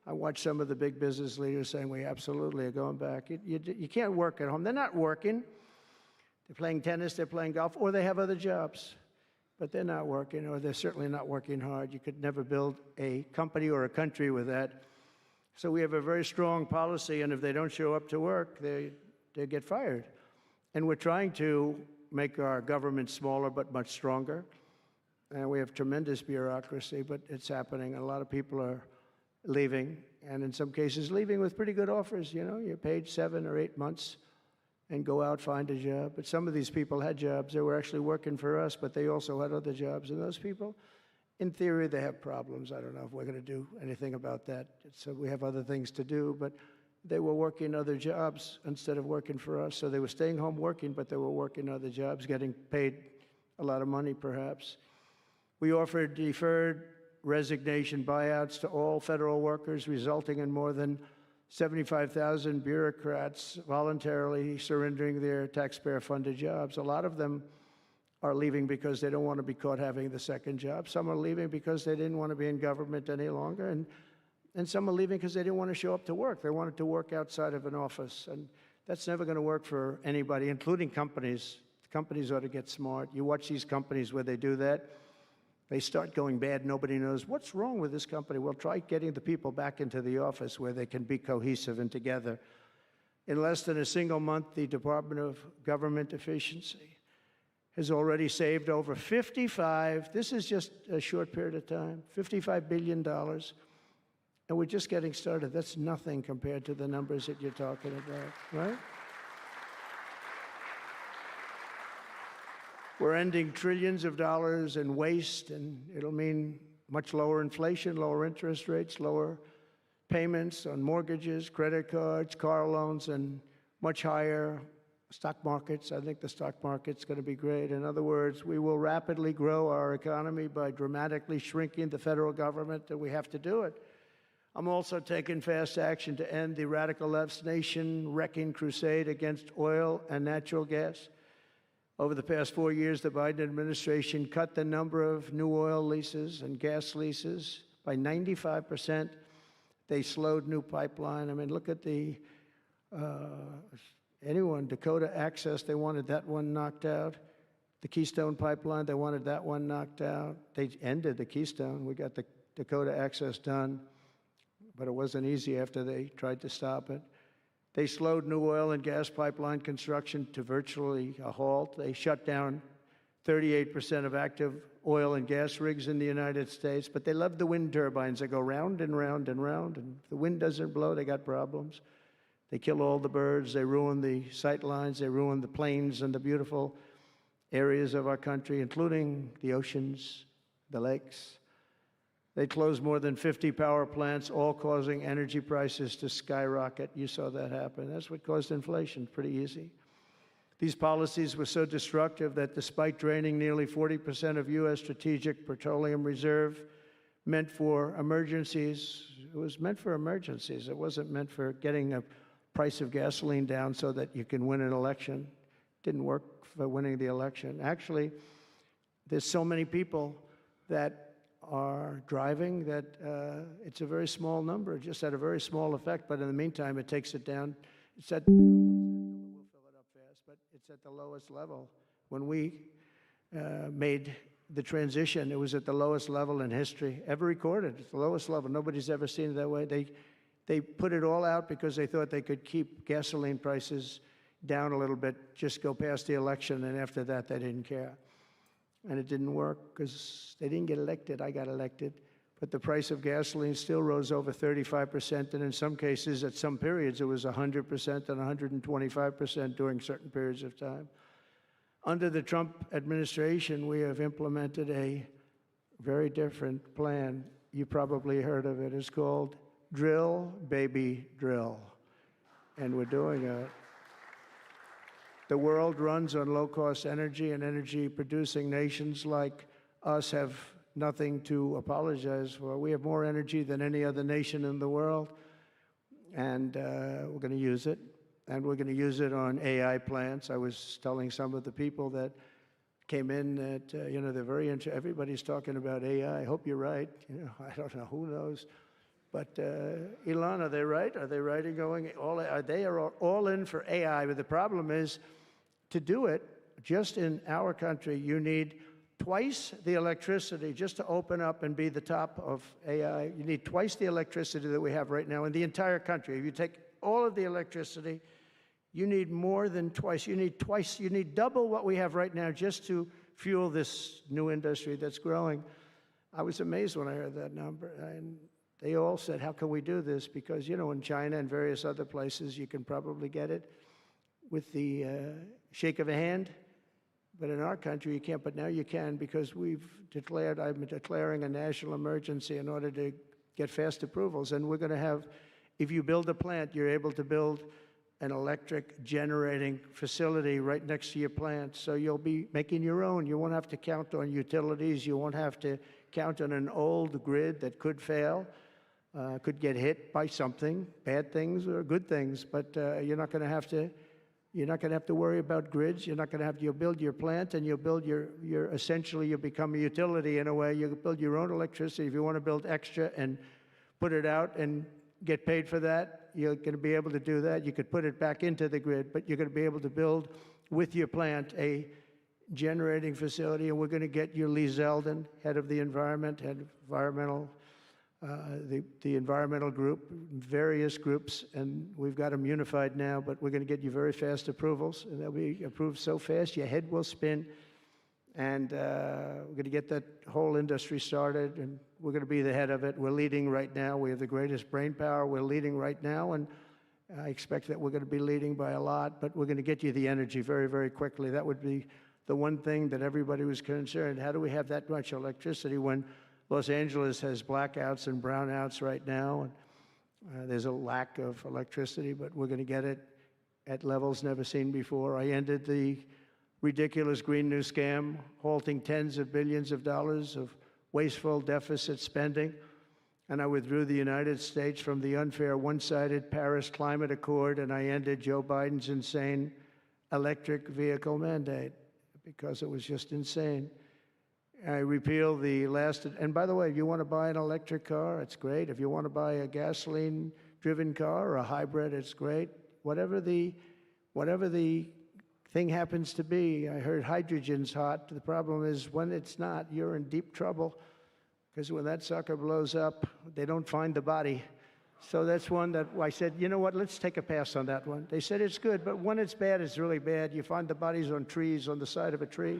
I watch some of the big business leaders saying, we absolutely are going back. You can't work at home. They're not working. They're playing tennis, they're playing golf, or they have other jobs. But they're not working, or they're certainly not working hard. You could never build a company or a country with that. So we have a very strong policy, and if they don't show up to work, they get fired. And we're trying to make our government smaller but much stronger. And we have tremendous bureaucracy, but it's happening. A lot of people are leaving, and in some cases leaving with pretty good offers. You know, you're paid 7 or 8 months and go out, find a job. But some of these people had jobs. They were actually working for us, but they also had other jobs. And those people, in theory, they have problems. I don't know if we're going to do anything about that. So we have other things to do, but they were working other jobs instead of working for us. So they were staying home working, but they were working other jobs, getting paid a lot of money, perhaps. We offered deferred resignation buyouts to all federal workers, resulting in more than 75,000 bureaucrats voluntarily surrendering their taxpayer-funded jobs. A lot of them are leaving because they don't want to be caught having the second job. Some are leaving because they didn't want to be in government any longer. And some are leaving because they didn't want to show up to work. They wanted to work outside of an office. And that's never going to work for anybody, including companies. Companies ought to get smart. You watch these companies where they do that. They start going bad. Nobody knows what's wrong with this company. Well, try getting the people back into the office where they can be cohesive and together. In less than a single month, the Department of Government Efficiency has already saved over this is just a short period of time, $55 billion. And we're just getting started. That's nothing compared to the numbers that you're talking about, right? We're ending trillions of dollars in waste, and it'll mean much lower inflation, lower interest rates, lower payments on mortgages, credit cards, car loans, and much higher stock markets. I think the stock market's going to be great. In other words, we will rapidly grow our economy by dramatically shrinking the federal government, and we have to do it. I'm also taking fast action to end the radical left's nation-wrecking crusade against oil and natural gas. Over the past 4 years, the Biden administration cut the number of new oil leases and gas leases by 95%. They slowed new pipeline. I mean, look at Dakota Access, they wanted that one knocked out. The Keystone Pipeline, they wanted that one knocked out. They ended the Keystone. We got the Dakota Access done, but it wasn't easy after they tried to stop it. They slowed new oil and gas pipeline construction to virtually a halt. They shut down 38% of active oil and gas rigs in the United States, but they love the wind turbines. They go round and round and round, and if the wind doesn't blow, they got problems. They kill all the birds. They ruin the sight lines. They ruin the plains and the beautiful areas of our country, including the oceans, the lakes. They closed more than 50 power plants, all causing energy prices to skyrocket. You saw that happen. That's what caused inflation. Pretty easy. These policies were so destructive that despite draining nearly 40% of U.S. strategic petroleum reserve meant for emergencies, it was meant for emergencies. It wasn't meant for getting a price of gasoline down so that you can win an election. It didn't work for winning the election. Actually, there's so many people that are driving that it's a very small number, just had a very small effect, but in the meantime, it takes it down. It's at, we'll fill it up fast, but it's at the lowest level. When we made the transition, it was at the lowest level in history ever recorded. It's the lowest level. Nobody's ever seen it that way. They put it all out because they thought they could keep gasoline prices down a little bit, just go past the election, and after that, they didn't care. And it didn't work because they didn't get elected. I got elected. But the price of gasoline still rose over 35%, and in some cases, at some periods, it was 100% and 125% during certain periods of time. Under the Trump administration, we have implemented a very different plan. You probably heard of it. It's called Drill, Baby, Drill. And we're doing it. The world runs on low-cost energy, and energy-producing nations like us have nothing to apologize for. We have more energy than any other nation in the world, and we're going to use it. And we're going to use it on AI plants. I was telling some of the people that came in that, they're very interested. Everybody's talking about AI. I hope you're right. I don't know. Who knows? But Elon, are they right? Are they right in going all? They are all in for AI. But the problem is, to do it, just in our country, you need twice the electricity just to open up and be the top of AI. You need twice the electricity that we have right now in the entire country. If you take all of the electricity, you need more than twice. You need double what we have right now just to fuel this new industry that's growing. I was amazed when I heard that number. And they all said, how can we do this? Because, in China and various other places, you can probably get it with the shake of a hand. But in our country, you can't. But now you can, because I'm declaring a national emergency in order to get fast approvals. And we're going to have, if you build a plant, you're able to build an electric generating facility right next to your plant. So you'll be making your own. You won't have to count on utilities. You won't have to count on an old grid that could fail, could get hit by something, bad things or good things. But you're not going to have to worry about grids. You'll build your plant, and you'll build essentially you'll become a utility in a way. You'll build your own electricity. If you want to build extra and put it out and get paid for that, you're going to be able to do that. You could put it back into the grid, but you're going to be able to build with your plant a generating facility. And we're going to get you Lee Zeldin, head of the environmental group, various groups, and we've got them unified now, but we're going to get you very fast approvals, and they'll be approved so fast your head will spin. And we're going to get that whole industry started, and we're going to be the head of it. We're leading right now. We have the greatest brain power. We're leading right now, and I expect that we're going to be leading by a lot, but we're going to get you the energy very, very quickly. That would be the one thing that everybody was concerned. How do we have that much electricity when Los Angeles has blackouts and brownouts right now? And there's a lack of electricity, but we're going to get it at levels never seen before. I ended the ridiculous Green New Scam, halting tens of billions of dollars of wasteful deficit spending. And I withdrew the United States from the unfair, one-sided Paris Climate Accord, and I ended Joe Biden's insane electric vehicle mandate because it was just insane. I repealed the last, and by the way, if you want to buy an electric car, it's great. If you want to buy a gasoline-driven car or a hybrid, it's great. Whatever the thing happens to be. I heard hydrogen's hot. The problem is when it's not, you're in deep trouble, because when that sucker blows up, they don't find the body. So that's one that I said, you know what, let's take a pass on that one. They said it's good, but when it's bad, it's really bad. You find the bodies on trees, on the side of a tree.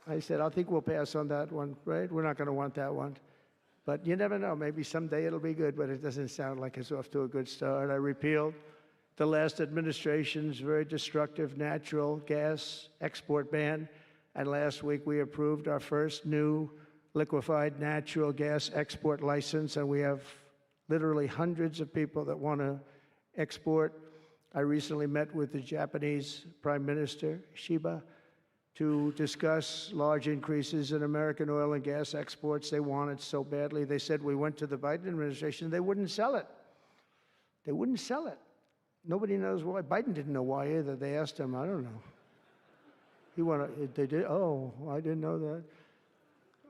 I said, I think we'll pass on that one, right? We're not going to want that one. But you never know. Maybe someday it'll be good, but it doesn't sound like it's off to a good start. I repealed the last administration's very destructive natural gas export ban. And last week, we approved our first new liquefied natural gas export license, and we have literally hundreds of people that want to export. I recently met with the Japanese Prime Minister, Shiba, to discuss large increases in American oil and gas exports. They want it so badly. They said we went to the Biden administration, they wouldn't sell it. They wouldn't sell it. Nobody knows why. Biden didn't know why either. They asked him, I don't know. They did, oh, I didn't know that.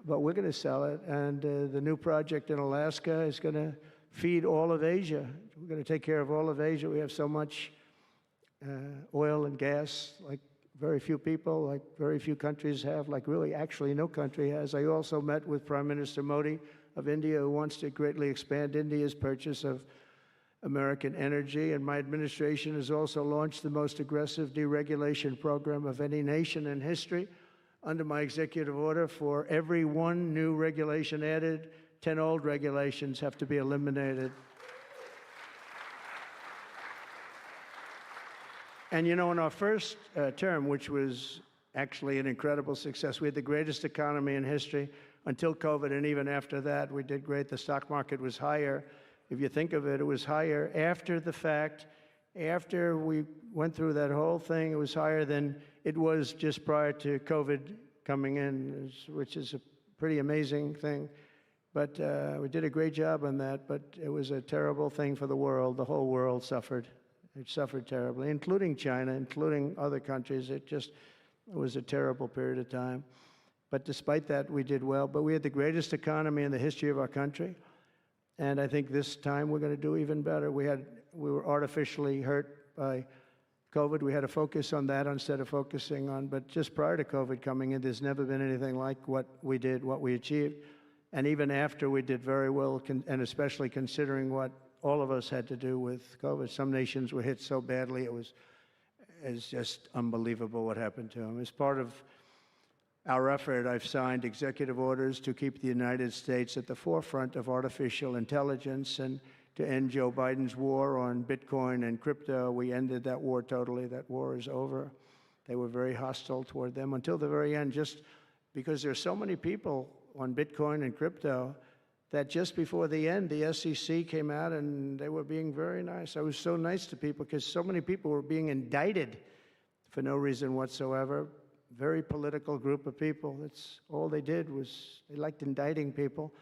But we're going to sell it. And the new project in Alaska is going to feed all of Asia. We're going to take care of all of Asia. We have so much oil and gas, like very few people, like very few countries have, like really actually no country has. I also met with Prime Minister Modi of India, who wants to greatly expand India's purchase of American energy. And my administration has also launched the most aggressive deregulation program of any nation in history. Under my executive order, for every one new regulation added, 10 old regulations have to be eliminated. And you know, in our first term, which was actually an incredible success, we had the greatest economy in history until COVID, and even after that, we did great. The stock market was higher. If you think of it, it was higher after the fact. After we went through that whole thing, it was higher than it was just prior to COVID coming in, which is a pretty amazing thing. But we did a great job on that, but it was a terrible thing for the world. The whole world suffered. It suffered terribly, including China, including other countries. It was a terrible period of time. But despite that, we did well. But we had the greatest economy in the history of our country. And I think this time we're going to do even better. We were artificially hurt by COVID. We had to focus on that instead of focusing on, but just prior to COVID coming in, there's never been anything like what we did, what we achieved. And even after, we did very well, and especially considering what all of us had to do with COVID. Some nations were hit so badly, it's just unbelievable what happened to them. As part of our effort, I've signed executive orders to keep the United States at the forefront of artificial intelligence and to end Joe Biden's war on Bitcoin and crypto. We ended that war totally. That war is over. They were very hostile toward them until the very end, just because there's so many people on Bitcoin and crypto that just before the end, the SEC came out and they were being very nice. I was so nice to people because so many people were being indicted for no reason whatsoever. Very political group of people. That's all they did was they liked indicting people.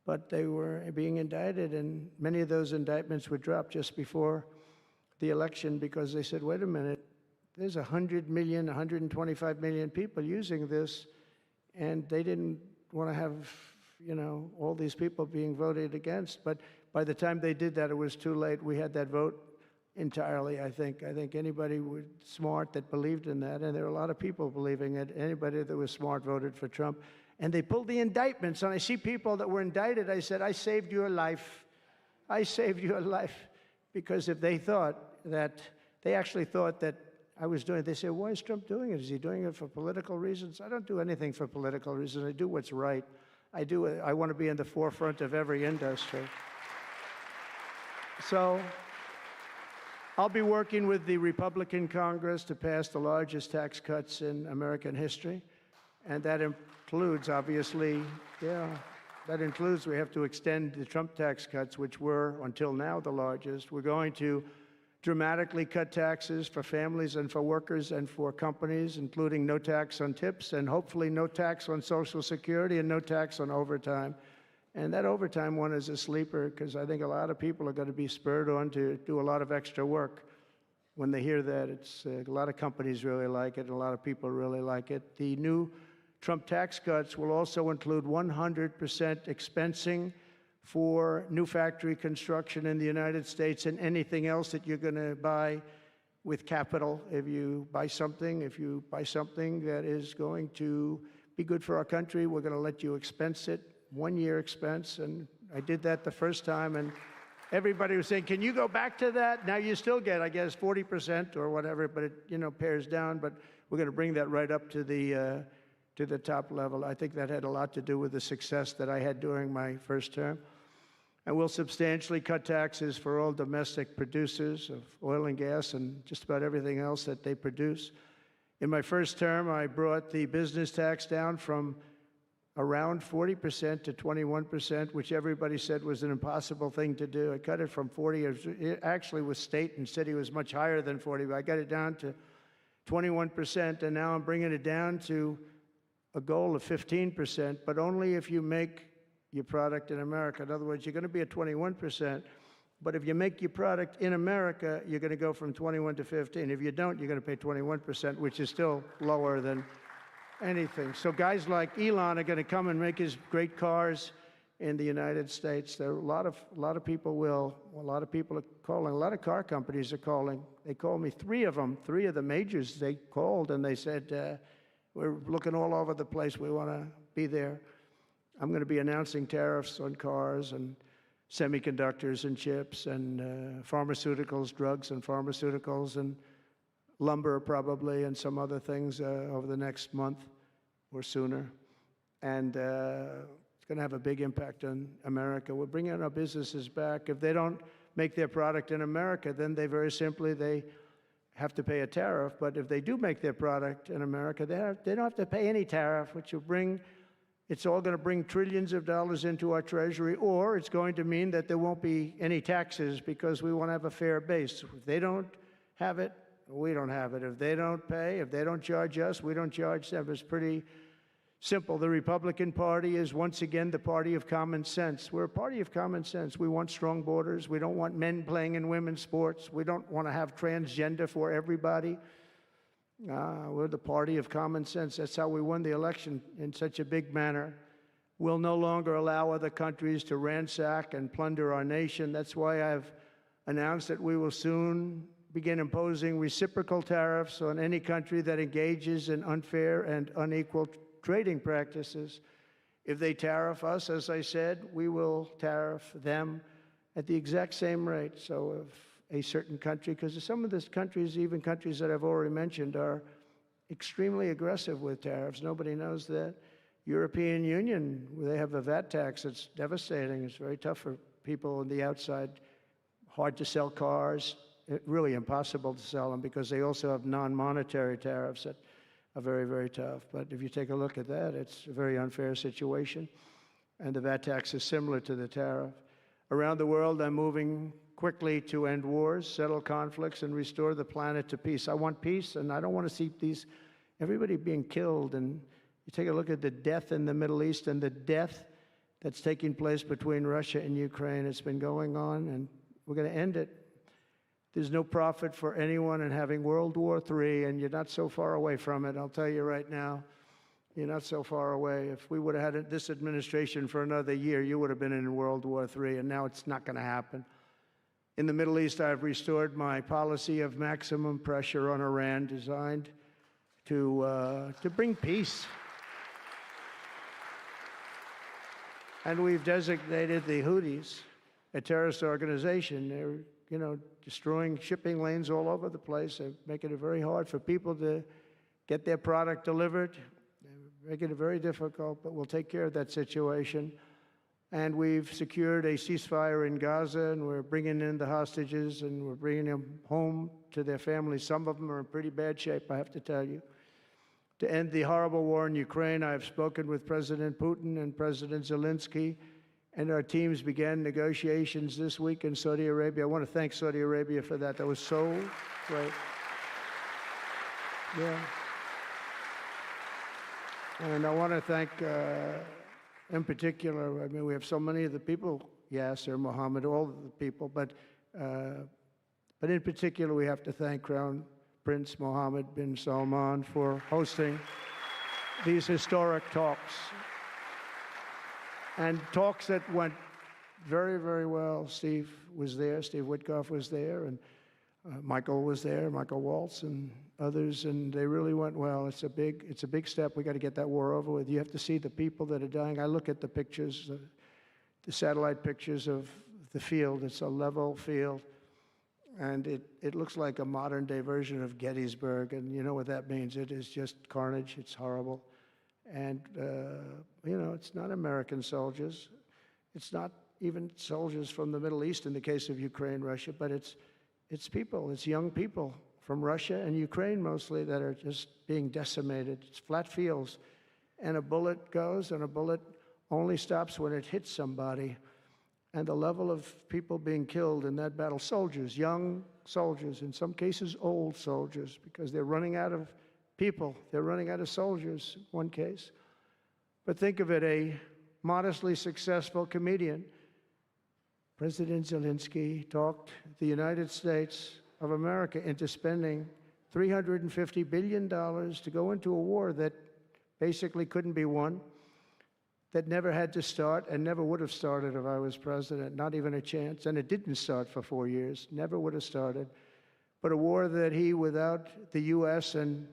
But they were being indicted, and many of those indictments were dropped just before the election because they said, wait a minute, there's 100 million, 125 million people using this, and they didn't want to have, you know, all these people being voted against. But by the time they did that, it was too late. We had that vote entirely, I think. I think anybody smart that believed in that, and there were a lot of people believing it, anybody that was smart voted for Trump. And they pulled the indictments, and I see people that were indicted. I said, I saved your life. I saved your life. Because if they thought that, they actually thought that I was doing it, they said, why is Trump doing it? Is he doing it for political reasons? I don't do anything for political reasons. I do what's right. I want to be in the forefront of every industry. So I'll be working with the Republican Congress to pass the largest tax cuts in American history. And that includes, obviously, we have to extend the Trump tax cuts, which were, until now, the largest. We're going to dramatically cut taxes for families and for workers and for companies, including no tax on tips and hopefully no tax on Social Security and no tax on overtime. And that overtime one is a sleeper because I think a lot of people are going to be spurred on to do a lot of extra work. When they hear that, a lot of companies really like it, and a lot of people really like it. The new Trump tax cuts will also include 100% expensing for new factory construction in the United States and anything else that you're going to buy with capital. If you buy something that is going to be good for our country, we're going to let you expense it, 1 year expense. And I did that the first time, and everybody was saying, can you go back to that? Now you still get, I guess, 40% or whatever, but it, you know, pares down. But we're going to bring that right up to the top level. I think that had a lot to do with the success that I had during my first term. And we'll substantially cut taxes for all domestic producers of oil and gas and just about everything else that they produce. In my first term, I brought the business tax down from around 40% to 21%, which everybody said was an impossible thing to do. I cut it from 40. It actually was state and city was much higher than 40, but I got it down to 21%, and now I'm bringing it down to a goal of 15%, but only if you make your product in America. In other words, you're going to be at 21%, but if you make your product in America, you're going to go from 21 to 15. If you don't, you're going to pay 21%, which is still lower than anything. So guys like Elon are going to come and make his great cars in the United States. There are a lot of people are calling, a lot of car companies are calling. They called me, three of the majors, they called and they said, we're looking all over the place, we want to be there. I'm going to be announcing tariffs on cars and semiconductors and chips and pharmaceuticals, drugs and pharmaceuticals and lumber probably and some other things over the next month or sooner. And it's going to have a big impact on America. We're bringing our businesses back. If they don't make their product in America, then they have to pay a tariff. But if they do make their product in America, they don't have to pay any tariff, which will bring, it's all going to bring trillions of dollars into our treasury, or it's going to mean that there won't be any taxes because we want to have a fair base. If they don't have it, we don't have it. If they don't pay, if they don't charge us, we don't charge them. It's pretty simple. The Republican Party is once again the party of common sense. We're a party of common sense. We want strong borders. We don't want men playing in women's sports. We don't want to have transgender for everybody. We're the party of common sense. That's how we won the election in such a big manner. We'll no longer allow other countries to ransack and plunder our nation. That's why I've announced that we will soon begin imposing reciprocal tariffs on any country that engages in unfair and unequal trading practices. If they tariff us, as I said, we will tariff them at the exact same rate. So if a certain country, because some of these countries, even countries that I've already mentioned, are extremely aggressive with tariffs. Nobody knows that. European Union, they have a VAT tax that's devastating. It's very tough for people on the outside. Hard to sell cars. Really impossible to sell them because they also have non-monetary tariffs that are very, very tough. But if you take a look at that, it's a very unfair situation. And the VAT tax is similar to the tariff. Around the world, I'm moving quickly to end wars, settle conflicts, and restore the planet to peace. I want peace, and I don't want to see everybody being killed. And you take a look at the death in the Middle East and the death that's taking place between Russia and Ukraine. It's been going on, and we're going to end it. There's no profit for anyone in having World War III, and you're not so far away from it. I'll tell you right now, you're not so far away. If we would have had this administration for another year, you would have been in World War III, and now it's not going to happen. In the Middle East, I've restored my policy of maximum pressure on Iran, designed to bring peace. And we've designated the Houthis a terrorist organization. They're, destroying shipping lanes all over the place. They're making it very hard for people to get their product delivered. They're making it very difficult, but we'll take care of that situation. And we've secured a ceasefire in Gaza, and we're bringing in the hostages, and we're bringing them home to their families. Some of them are in pretty bad shape, I have to tell you. To end the horrible war in Ukraine, I've spoken with President Putin and President Zelensky, and our teams began negotiations this week in Saudi Arabia. I want to thank Saudi Arabia for that. That was so great. Yeah. And I want to thank, in particular, I mean, we have so many of the people, Yasser, Mohammed, all of the people, but in particular, we have to thank Crown Prince Mohammed bin Salman for hosting these historic talks. And talks that went very, very well. Steve was there, Steve Witkoff was there, and Michael was there, Michael Waltz and others, and they really went well. It's a big step. We got to get that war over with. You have to see the people that are dying. I look at the pictures, the satellite pictures of the field. It's a level field, and it looks like a modern-day version of Gettysburg, and you know what that means. It is just carnage. It's horrible. And, it's not American soldiers. It's not even soldiers from the Middle East in the case of Ukraine, Russia, but it's people, it's young people from Russia and Ukraine mostly that are just being decimated. It's flat fields. And a bullet goes, and a bullet only stops when it hits somebody. And the level of people being killed in that battle, soldiers, young soldiers, in some cases old soldiers, because they're running out of people. They're running out of soldiers, in one case. But think of it, a modestly successful comedian. President Zelensky talked the United States of America into spending $350 billion to go into a war that basically couldn't be won. that never had to start and never would have started if I was president, not even a chance. And it didn't start for 4 years, never would have started. But a war that he, without the U.S. and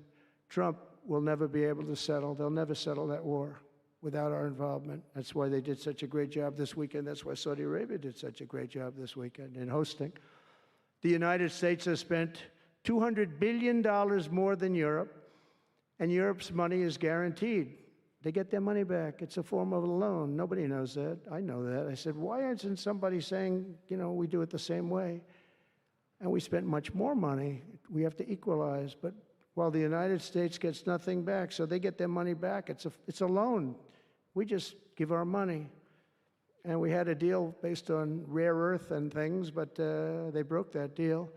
Trump, will never be able to settle. They'll never settle that war without our involvement. That's why they did such a great job this weekend. That's why Saudi Arabia did such a great job this weekend in hosting. The United States has spent $200 billion more than Europe, and Europe's money is guaranteed. They get their money back. It's a form of a loan. Nobody knows that. I know that. I said, why isn't somebody saying, you know, we do it the same way? And we spent much more money. We have to equalize. But while the United States gets nothing back, so they get their money back. It's a loan. We just give our money. And we had a deal based on rare earth and things, but they broke that deal.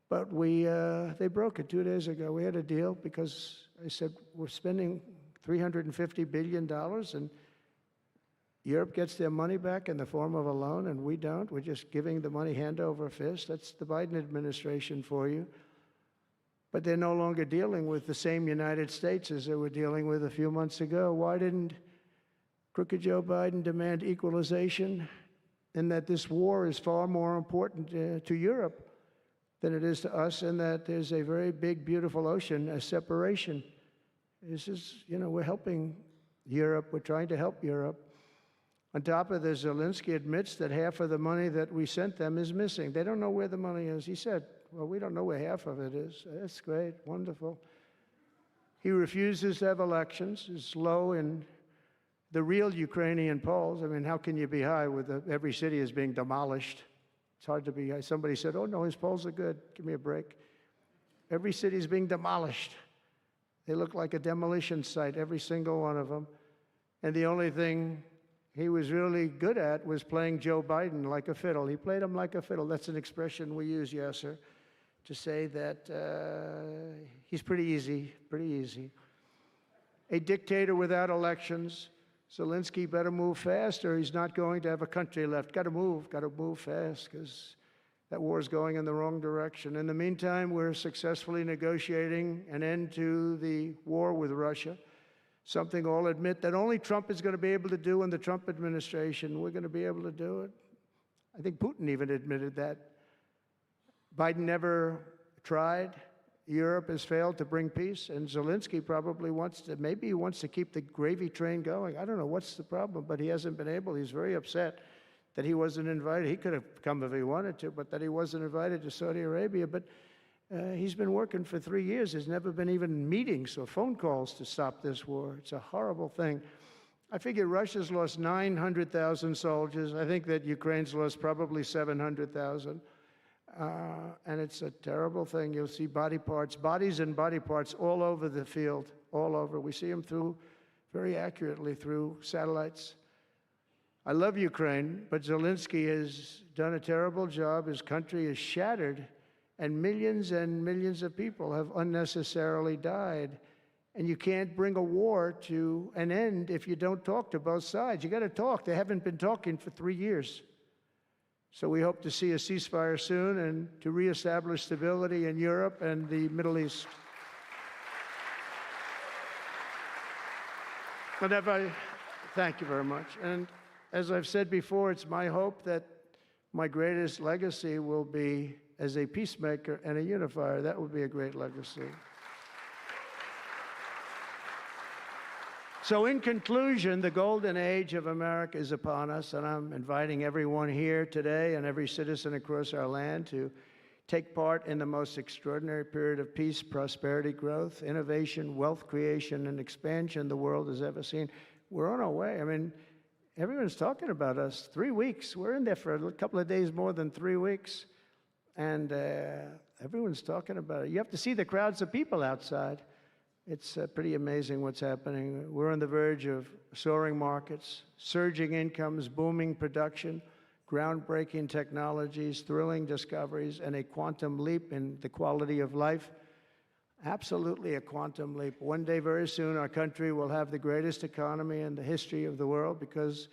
But they broke it 2 days ago. We had a deal because I said, we're spending $350 billion, and Europe gets their money back in the form of a loan, and we don't. We're just giving the money hand over fist. That's the Biden administration for you. But they're no longer dealing with the same United States as they were dealing with a few months ago. Why didn't crooked Joe Biden demand equalization, and that this war is far more important to Europe than it is to us, and that there's a very big, beautiful ocean, a separation? This is, you know, we're helping Europe. We're trying to help Europe. On top of this, Zelensky admits that half of the money that we sent them is missing. They don't know where the money is. He said, well, we don't know where half of it is. That's great, wonderful. He refuses to have elections. It's low in the real Ukrainian polls. I mean, how can you be high with every city is being demolished? It's hard to be high. Somebody said, oh, no, his polls are good. Give me a break. Every city is being demolished. They look like a demolition site, every single one of them. And the only thing he was really good at was playing Joe Biden like a fiddle. He played him like a fiddle. That's an expression we use, Yasser, to say that he's pretty easy, pretty easy. A dictator without elections. Zelensky better move fast, or he's not going to have a country left. Got to move fast, because that war is going in the wrong direction. In the meantime, we're successfully negotiating an end to the war with Russia, something I'll admit that only Trump is going to be able to do in the Trump administration. We're going to be able to do it. I think Putin even admitted that. Biden never tried. Europe has failed to bring peace, and Zelensky probably maybe he wants to keep the gravy train going. I don't know what's the problem, but he hasn't been able. He's very upset that he wasn't invited. He could have come if he wanted to, but that he wasn't invited to Saudi Arabia. But he's been working for 3 years. There's never been even meetings or phone calls to stop this war. It's a horrible thing. I figure Russia's lost 900,000 soldiers. I think that Ukraine's lost probably 700,000. And it's a terrible thing. You'll see bodies and body parts all over the field, all over. We see them very accurately through satellites. I love Ukraine, but Zelensky has done a terrible job. His country is shattered, and millions of people have unnecessarily died. And you can't bring a war to an end if you don't talk to both sides. You got to talk. They haven't been talking for 3 years. So we hope to see a ceasefire soon and to reestablish stability in Europe and the Middle East. Thank you very much. And as I've said before, it's my hope that my greatest legacy will be as a peacemaker and a unifier. That would be a great legacy. So in conclusion, the golden age of America is upon us, and I'm inviting everyone here today and every citizen across our land to take part in the most extraordinary period of peace, prosperity, growth, innovation, wealth creation, and expansion the world has ever seen. We're on our way. I mean, everyone's talking about us. 3 weeks. We're in there for a couple of days more than 3 weeks. And everyone's talking about it. You have to see the crowds of people outside. It's pretty amazing what's happening. We're on the verge of soaring markets, surging incomes, booming production, groundbreaking technologies, thrilling discoveries, and a quantum leap in the quality of life. Absolutely a quantum leap. One day, very soon, our country will have the greatest economy in the history of the world because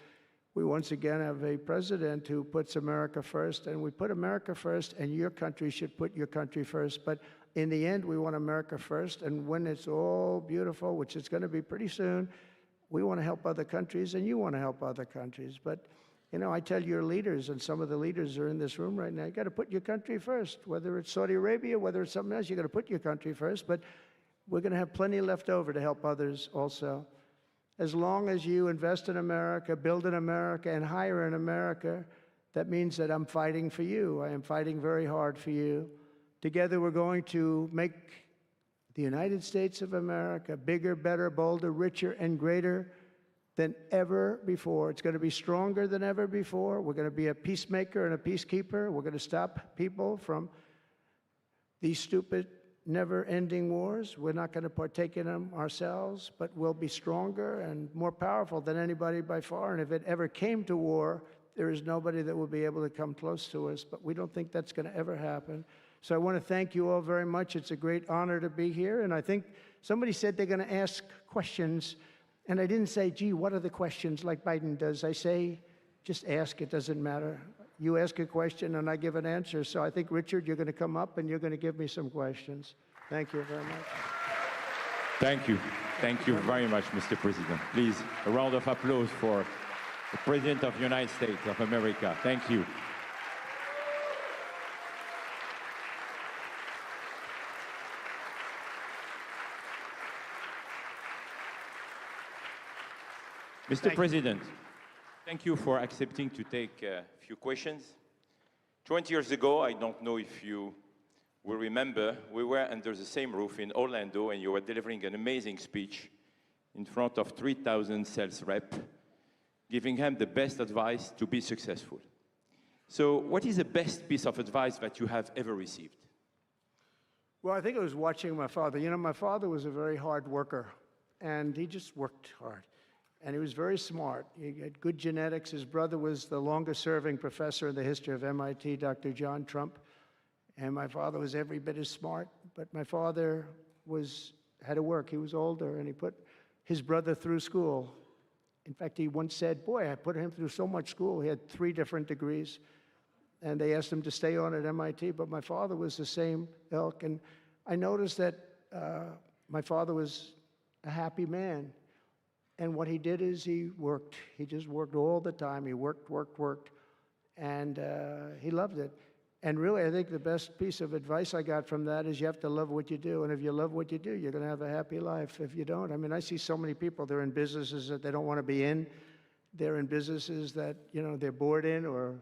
we once again have a president who puts America first, and we put America first, and your country should put your country first. But in the end, we want America first, and when it's all beautiful, which it's going to be pretty soon, we want to help other countries, and you want to help other countries. But, you know, I tell your leaders, and some of the leaders are in this room right now, you got to put your country first. Whether it's Saudi Arabia, whether it's something else, you got to put your country first. But we're going to have plenty left over to help others also. As long as you invest in America, build in America, and hire in America, that means that I'm fighting for you. I am fighting very hard for you. Together, we're going to make the United States of America bigger, better, bolder, richer, and greater than ever before. It's going to be stronger than ever before. We're going to be a peacemaker and a peacekeeper. We're going to stop people from these stupid, never-ending wars. We're not going to partake in them ourselves, but we'll be stronger and more powerful than anybody by far. And if it ever came to war, there is nobody that will be able to come close to us. But we don't think that's going to ever happen. So I want to thank you all very much. It's a great honor to be here. And I think somebody said they're going to ask questions. And I didn't say, gee, what are the questions like Biden does? I say, just ask. It doesn't matter. You ask a question and I give an answer. So I think, Richard, you're going to come up and you're going to give me some questions. Thank you very much. Thank you. Thank you very much, Mr. President. Please, a round of applause for the President of the United States of America. Thank you. Mr. President, thank you for accepting to take a few questions. 20 years ago, I don't know if you will remember, we were under the same roof in Orlando, and you were delivering an amazing speech in front of 3,000 sales reps, giving them the best advice to be successful. So what is the best piece of advice that you have ever received? Well, I think it was watching my father. You know, my father was a very hard worker, and he just worked hard. And he was very smart. He had good genetics. His brother was the longest-serving professor in the history of MIT, Dr. John Trump. And my father was every bit as smart. But my father had to work. He was older, and he put his brother through school. In fact, he once said, boy, I put him through so much school. He had 3 different degrees. And they asked him to stay on at MIT. But my father was the same ilk. And I noticed that my father was a happy man. And what he did is he worked. He just worked all the time. He worked. And he loved it. And really, I think the best piece of advice I got from that is you have to love what you do. And if you love what you do, you're going to have a happy life. If you don't, I mean, I see so many people, they're in businesses that they don't want to be in. They're in businesses that, you know, they're bored in or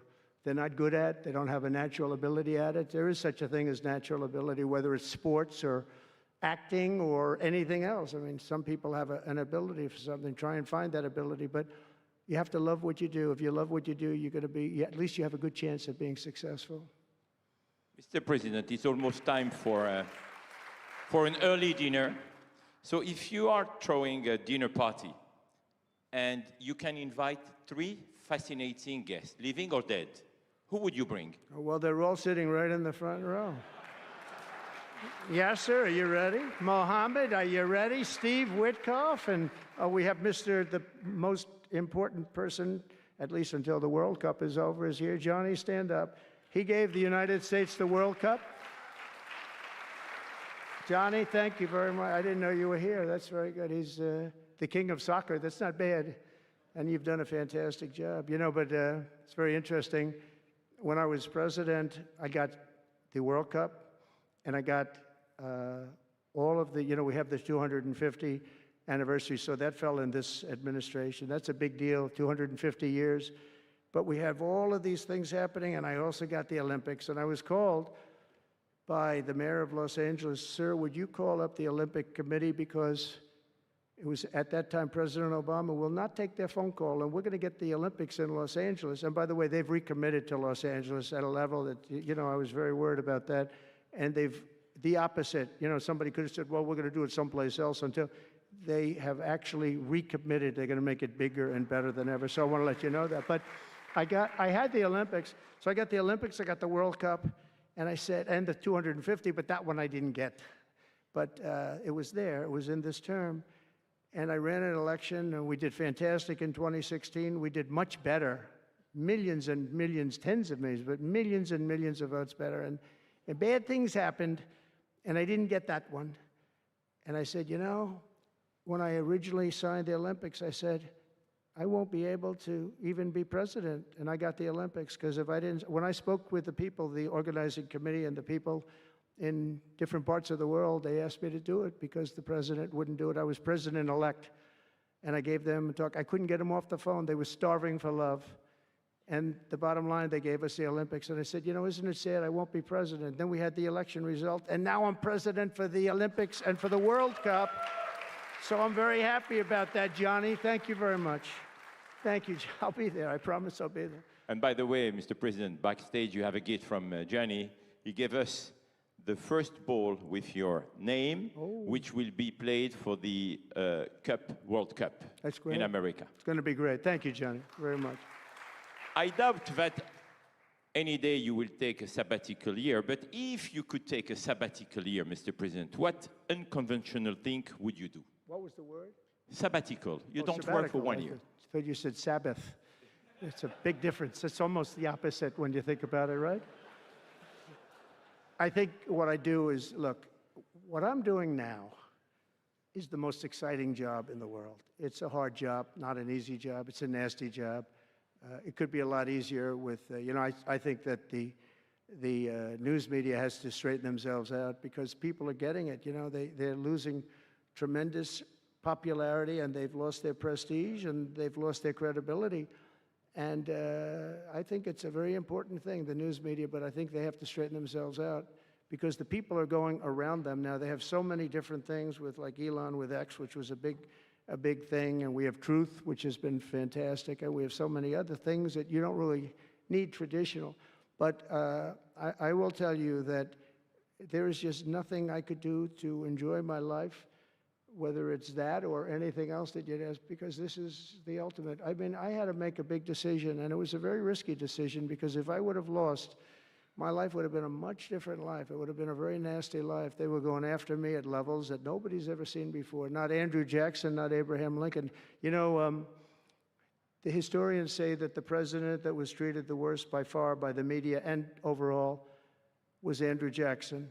they're not good at. They don't have a natural ability at it. There is such a thing as natural ability, whether it's sports or acting or anything else. I mean, some people have an ability for something. Try and find that ability, but you have to love what you do. If you love what you do, you're going to be, at least you have a good chance of being successful. Mr. President, it's almost time for an early dinner. So if you are throwing a dinner party and you can invite 3 fascinating guests, living or dead, who would you bring? Well, they're all sitting right in the front row. Yes, sir. Are you ready? Mohammed, are you ready? Steve Witkoff, and we have the most important person, at least until the World Cup is over, is here. Johnny, stand up. He gave the United States the World Cup. Johnny, thank you very much. I didn't know you were here. That's very good. He's the king of soccer. That's not bad. And you've done a fantastic job. You know, but it's very interesting. When I was president, I got the World Cup. And I got all of the, you know, we have this 250 anniversary, so that fell in this administration. That's a big deal, 250 years. But we have all of these things happening, and I also got the Olympics. And I was called by the mayor of Los Angeles, sir, would you call up the Olympic Committee, because it was at that time President Obama will not take their phone call, and we're going to get the Olympics in Los Angeles. And by the way, they've recommitted to Los Angeles at a level that, you know, I was very worried about that. And they've, the opposite, you know, somebody could have said, well, we're going to do it someplace else, until they have actually recommitted. They're going to make it bigger and better than ever. So I want to let you know that. But I had the Olympics. So I got the Olympics, I got the World Cup, and I said, and the 250, but that one I didn't get. But it was there. It was in this term. And I ran an election, and we did fantastic in 2016. We did much better. Millions and millions, tens of millions, but millions and millions of votes better. And bad things happened, and I didn't get that one. And I said, you know, when I originally signed the Olympics, I said, I won't be able to even be president. And I got the Olympics because if I didn't, when I spoke with the people, the organizing committee and the people in different parts of the world, they asked me to do it because the president wouldn't do it. I was president-elect, and I gave them a talk. I couldn't get them off the phone. They were starving for love. And the bottom line, they gave us the Olympics. And I said, you know, isn't it sad? I won't be president. Then we had the election result, and now I'm president for the Olympics and for the World Cup. So I'm very happy about that, Johnny. Thank you very much. Thank you. I'll be there. I promise I'll be there. And by the way, Mr. President, backstage you have a gift from Gianni. He gave us the first ball with your name, which will be played for the World Cup in America. It's going to be great. Thank you, Johnny, very much. I doubt that any day you will take a sabbatical year, but if you could take a sabbatical year, Mr. President, what unconventional thing would you do? What was the word? Sabbatical. You don't work for 1 year. I thought you said Sabbath. It's a big difference. It's almost the opposite when you think about it, right? I think what I do is, look, what I'm doing now is the most exciting job in the world. It's a hard job, not an easy job. It's a nasty job. It could be a lot easier with, you know, I think that the news media has to straighten themselves out because people are getting it. You know, they're losing tremendous popularity and they've lost their prestige and they've lost their credibility. And I think it's a very important thing, the news media, but I think they have to straighten themselves out because the people are going around them now. They have so many different things with, like Elon with X, which was a big thing, and we have Truth, which has been fantastic, and we have so many other things that you don't really need traditional. But I will tell you that there is just nothing I could do to enjoy my life, whether it's that or anything else that you'd ask, because this is the ultimate. I mean, I had to make a big decision, and it was a very risky decision, because if I would have lost, my life would have been a much different life. It would have been a very nasty life. They were going after me at levels that nobody's ever seen before. Not Andrew Jackson, not Abraham Lincoln. You know, the historians say that the president that was treated the worst by far by the media and overall was Andrew Jackson.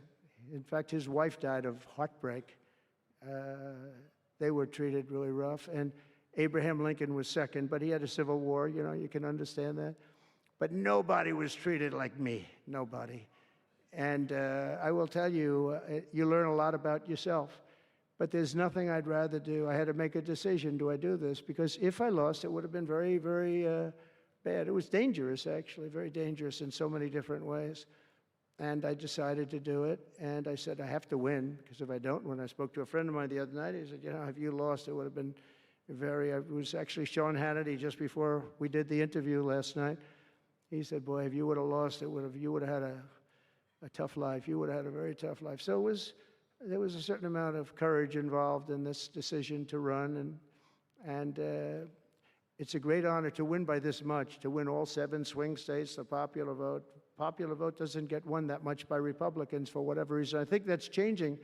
In fact, his wife died of heartbreak. They were treated really rough. And Abraham Lincoln was second, but he had a civil war, you know, you can understand that. But nobody was treated like me, nobody. And I will tell you, you learn a lot about yourself. But there's nothing I'd rather do. I had to make a decision, do I do this? Because if I lost, it would have been very, very bad. It was dangerous, actually, very dangerous in so many different ways. And I decided to do it, and I said, I have to win, because if I don't, when I spoke to a friend of mine the other night, he said, you know, if you lost, it would have been very, it was actually Sean Hannity just before we did the interview last night. He said, boy, if you would have lost, you would have had a tough life. You would have had a very tough life. So there was a certain amount of courage involved in this decision to run, and it's a great honor to win by this much, to win all 7 swing states, the popular vote. Popular vote doesn't get won that much by Republicans for whatever reason. I think that's changing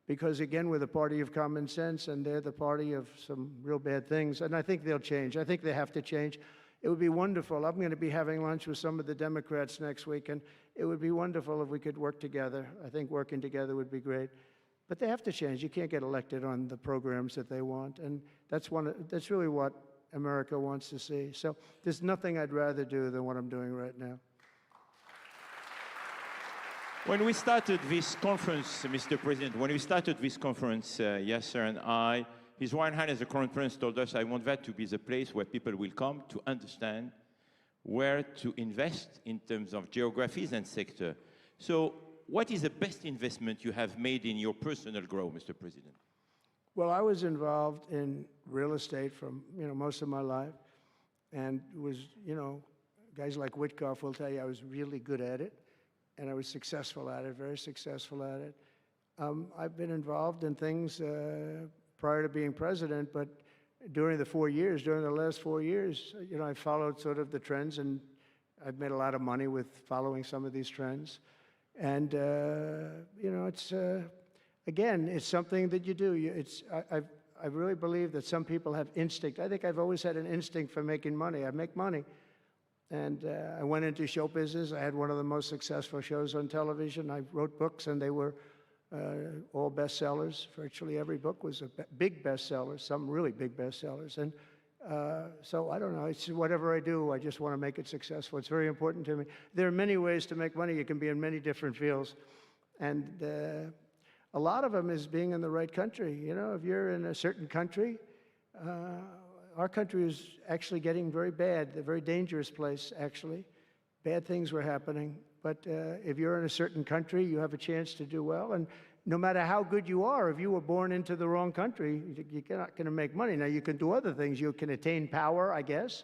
because, again, we're the party of common sense, and they're the party of some real bad things, and I think they'll change. I think they have to change. It would be wonderful. I'm going to be having lunch with some of the Democrats next week, and it would be wonderful if we could work together. I think working together would be great. But they have to change. You can't get elected on the programs that they want, and that's really what America wants to see. So there's nothing I'd rather do than what I'm doing right now. When we started this conference, Mr. President, Yasser and I, His Royal Highness the Crown Prince told us, I want that to be the place where people will come to understand where to invest in terms of geographies and sector. So what is the best investment you have made in your personal growth, Mr. President? Well, I was involved in real estate from, most of my life, and was, guys like Witkoff will tell you I was really good at it, and I was successful at it, very successful at it. I've been involved in things prior to being president, but during the last 4 years, I followed sort of the trends, and I've made a lot of money with following some of these trends. And, it's, again, it's something that you do. I really believe that some people have instinct. I think I've always had an instinct for making money. I make money. And I went into show business. I had one of the most successful shows on television. I wrote books, and they were all bestsellers. Virtually every book was a big bestseller, some really big bestsellers. And so I don't know, it's whatever I do, I just want to make it successful. It's very important to me. There are many ways to make money. You can be in many different fields. And a lot of them is being in the right country. You know, if you're in a certain country, our country is actually getting very bad, a very dangerous place, actually. Bad things were happening. But if you're in a certain country, you have a chance to do well. And no matter how good you are, if you were born into the wrong country, you're not going to make money. Now, you can do other things. You can attain power, I guess.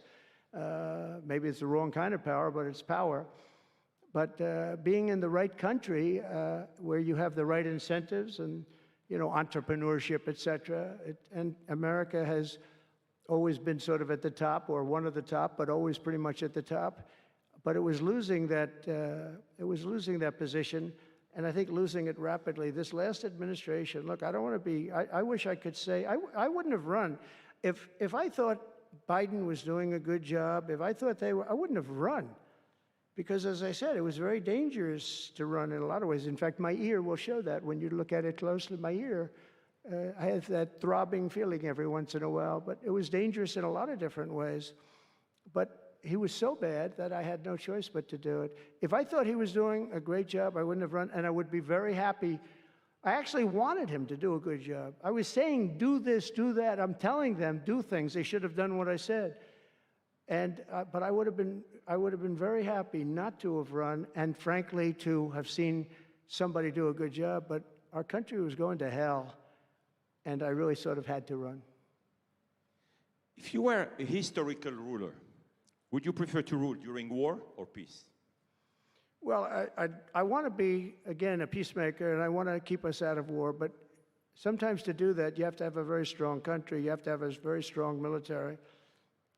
Maybe it's the wrong kind of power, but it's power. But being in the right country, where you have the right incentives and, you know, entrepreneurship, et cetera, and America has always been sort of at the top, or one of the top, but always pretty much at the top. But it was losing that position, and I think losing it rapidly. This last administration, look, I don't want to be, I wish I could say, I wouldn't have run. If I thought Biden was doing a good job, if I thought they were, I wouldn't have run. Because as I said, it was very dangerous to run in a lot of ways. In fact, my ear will show that when you look at it closely. My ear, I have that throbbing feeling every once in a while, but it was dangerous in a lot of different ways. But he was so bad that I had no choice but to do it. If I thought he was doing a great job, I wouldn't have run, and I would be very happy. I actually wanted him to do a good job. I was saying, do this, do that. I'm telling them, do things. They should have done what I said. And but I would have been very happy not to have run, and frankly, to have seen somebody do a good job. But our country was going to hell, and I really sort of had to run. If you were a historical ruler, would you prefer to rule during war or peace? Well, I want to be, again, a peacemaker, and I want to keep us out of war. But sometimes to do that, you have to have a very strong country. You have to have a very strong military.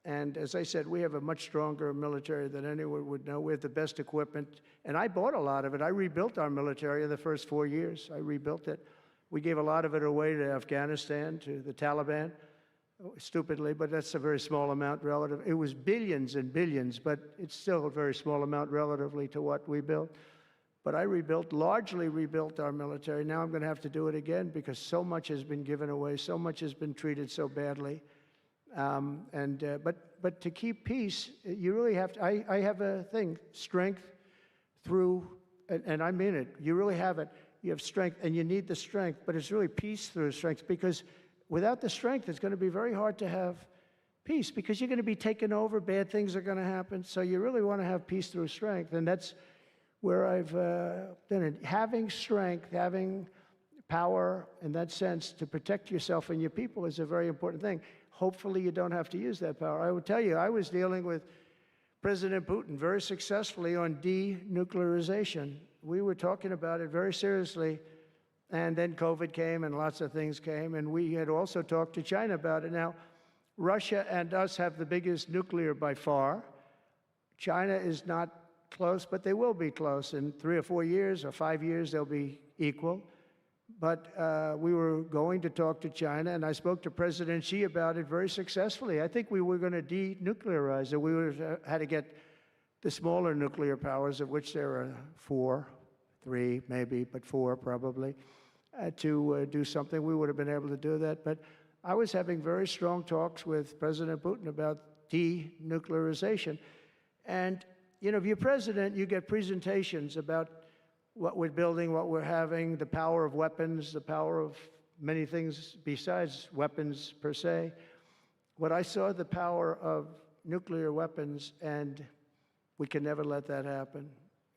And as I said, we have a much stronger military than anyone would know. We have the best equipment. And I bought a lot of it. I rebuilt our military in the first 4 years. I rebuilt it. We gave a lot of it away to Afghanistan, to the Taliban, stupidly, but that's a very small amount relative. It was billions and billions, but it's still a very small amount relatively to what we built. But I largely rebuilt our military. Now I'm going to have to do it again because so much has been given away, so much has been treated so badly. But to keep peace, you really have to, I have a thing, strength through, and I mean it, you really have it. You have strength, and you need the strength, but it's really peace through strength, because without the strength, it's going to be very hard to have peace, because you're going to be taken over, bad things are going to happen, so you really want to have peace through strength, and that's where I've done it. Having strength, having power in that sense to protect yourself and your people is a very important thing. Hopefully you don't have to use that power. I would tell you, I was dealing with President Putin very successfully on denuclearization. We were talking about it very seriously, and then COVID came and lots of things came, and we had also talked to China about it. Now, Russia and us have the biggest nuclear by far. China is not close, but they will be close. In 3 or 4 years or 5 years, they'll be equal. But we were going to talk to China, and I spoke to President Xi about it very successfully. I think we were going to denuclearize it. We had to get the smaller nuclear powers, of which there are 4, 3 maybe, but 4 probably, to do something. We would have been able to do that. But I was having very strong talks with President Putin about denuclearization. And, you know, if you're president, you get presentations about what we're building, what we're having, the power of weapons, the power of many things besides weapons per se. What I saw, the power of nuclear weapons, and we can never let that happen.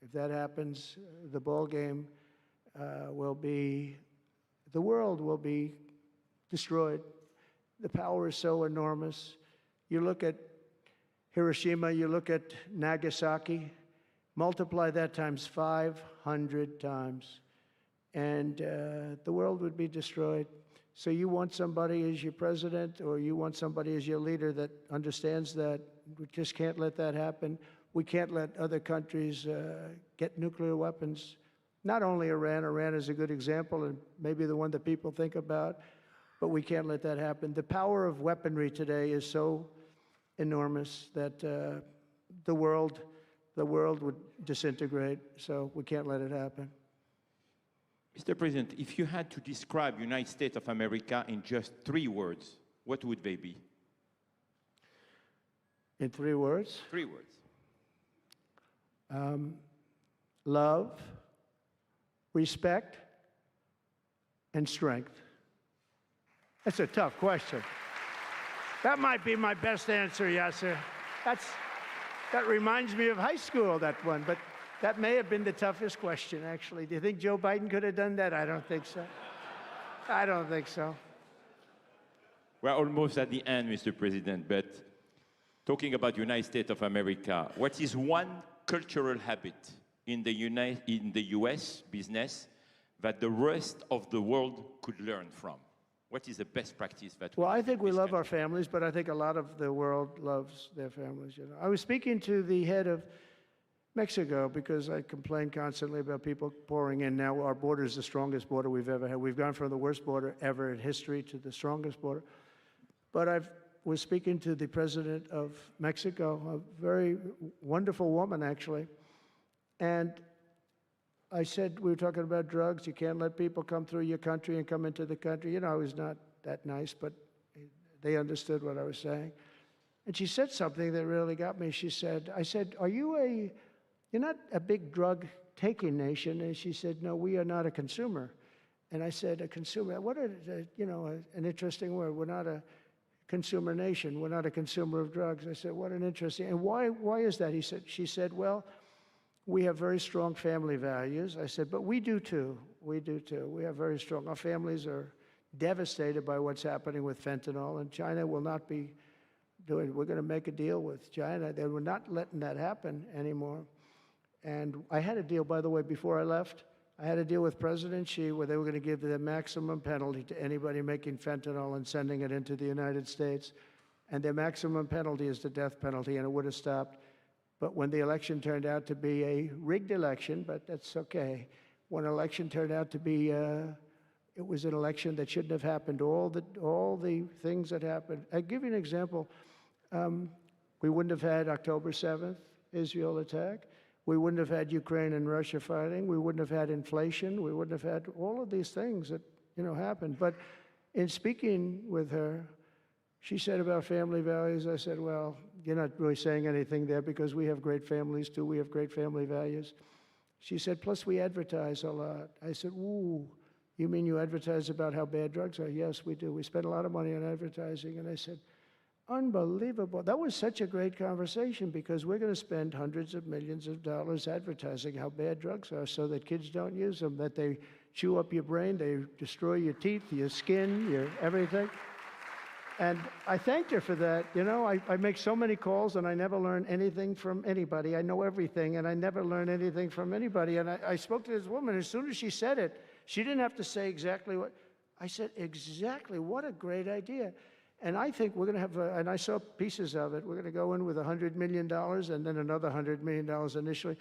If that happens, the ball game will be, the world will be destroyed. The power is so enormous. You look at Hiroshima, you look at Nagasaki, multiply that times 500 times, and the world would be destroyed. So you want somebody as your president, or you want somebody as your leader that understands that. We just can't let that happen. We can't let other countries get nuclear weapons. Not only Iran. Iran is a good example, and maybe the one that people think about, but we can't let that happen. The power of weaponry today is so enormous that the world would disintegrate, so we can't let it happen. Mr. President, if you had to describe United States of America in just 3 words, what would they be? In 3 words? 3 words. Love, respect, and strength. That's a tough question. That might be my best answer, Yasser. That reminds me of high school, that one, but that may have been the toughest question, actually. Do you think Joe Biden could have done that? I don't think so. I don't think so. We're almost at the end, Mr. President, but talking about United States of America, what is one cultural habit in the US business that the rest of the world could learn from? What is the best practice that we Well, I think we love country? our families, but I think a lot of the world loves their families. You know, I was speaking to the head of Mexico because I complain constantly about people pouring in. Now our border is the strongest border we've ever had. We've gone from the worst border ever in history to the strongest border. But I was speaking to the president of Mexico, a very wonderful woman, actually. And I said, we were talking about drugs. You can't let people come through your country and come into the country. You know, I was not that nice, but they understood what I was saying. And she said something that really got me. She said, I said, you're not a big drug-taking nation. And she said, no, we are not a consumer. And I said, a consumer, what an interesting word. We're not a consumer nation. We're not a consumer of drugs. I said, what an interesting, and why is that? She said, well, we have very strong family values. I said, but we do too. We do too. We have very strong, our families are devastated by what's happening with fentanyl, and China will not be doing, we're going to make a deal with China. They were not letting that happen anymore. And I had a deal, by the way, before I left. I had a deal with President Xi where they were going to give the maximum penalty to anybody making fentanyl and sending it into the United States. And their maximum penalty is the death penalty, and it would have stopped. But when the election turned out to be a rigged election, but that's okay. When an election turned out to be, it was an election that shouldn't have happened. All the things that happened. I'll give you an example. We wouldn't have had October 7th, Israel attack. We wouldn't have had Ukraine and Russia fighting. We wouldn't have had inflation. We wouldn't have had all of these things that, happened. But in speaking with her, she said about family values, I said, well, you're not really saying anything there because we have great families too. We have great family values. She said, plus we advertise a lot. I said, ooh, you mean you advertise about how bad drugs are? Yes, we do. We spend a lot of money on advertising. And I said, unbelievable. That was such a great conversation because we're going to spend hundreds of millions of dollars advertising how bad drugs are so that kids don't use them, that they chew up your brain, they destroy your teeth, your skin, your everything. And I thanked her for that. I make so many calls and I never learn anything from anybody. I know everything and I never learn anything from anybody. And I spoke to this woman. As soon as she said it, she didn't have to say exactly what. I said, exactly. What a great idea. And I think we're going to have, and I saw pieces of it, we're going to go in with $100 million and then another $100 million initially.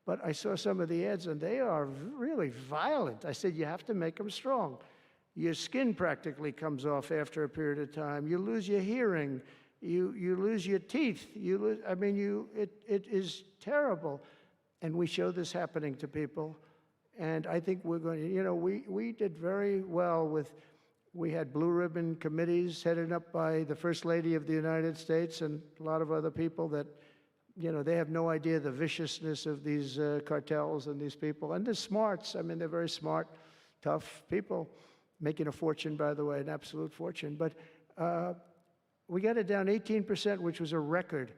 But I saw some of the ads and they are really violent. I said, you have to make them strong. Your skin practically comes off after a period of time. You lose your hearing. You lose your teeth. It is terrible. And we show this happening to people. And I think we're going to, we did very well with, we had blue ribbon committees headed up by the First Lady of the United States and a lot of other people that, they have no idea the viciousness of these cartels and these people. And they're smarts. They're very smart, tough people. Making a fortune, by the way, an absolute fortune. But we got it down 18%, which was a record.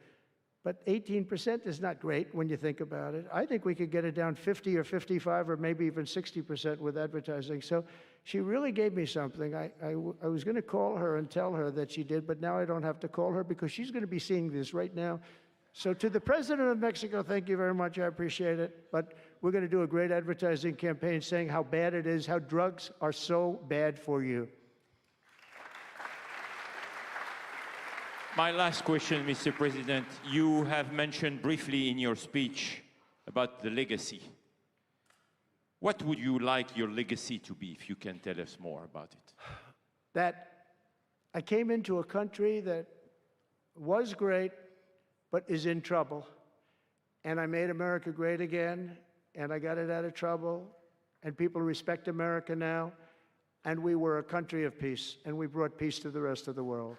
But 18% is not great when you think about it. I think we could get it down 50 or 55 or maybe even 60% with advertising. So she really gave me something. I was going to call her and tell her that she did, but now I don't have to call her because she's going to be seeing this right now. So to the President of Mexico, thank you very much. I appreciate it. But we're going to do a great advertising campaign saying how bad it is, how drugs are so bad for you. My last question, Mr. President. You have mentioned briefly in your speech about the legacy. What would you like your legacy to be, if you can tell us more about it? That I came into a country that was great, but is in trouble. And I made America great again, and I got it out of trouble, and people respect America now, and we were a country of peace, and we brought peace to the rest of the world.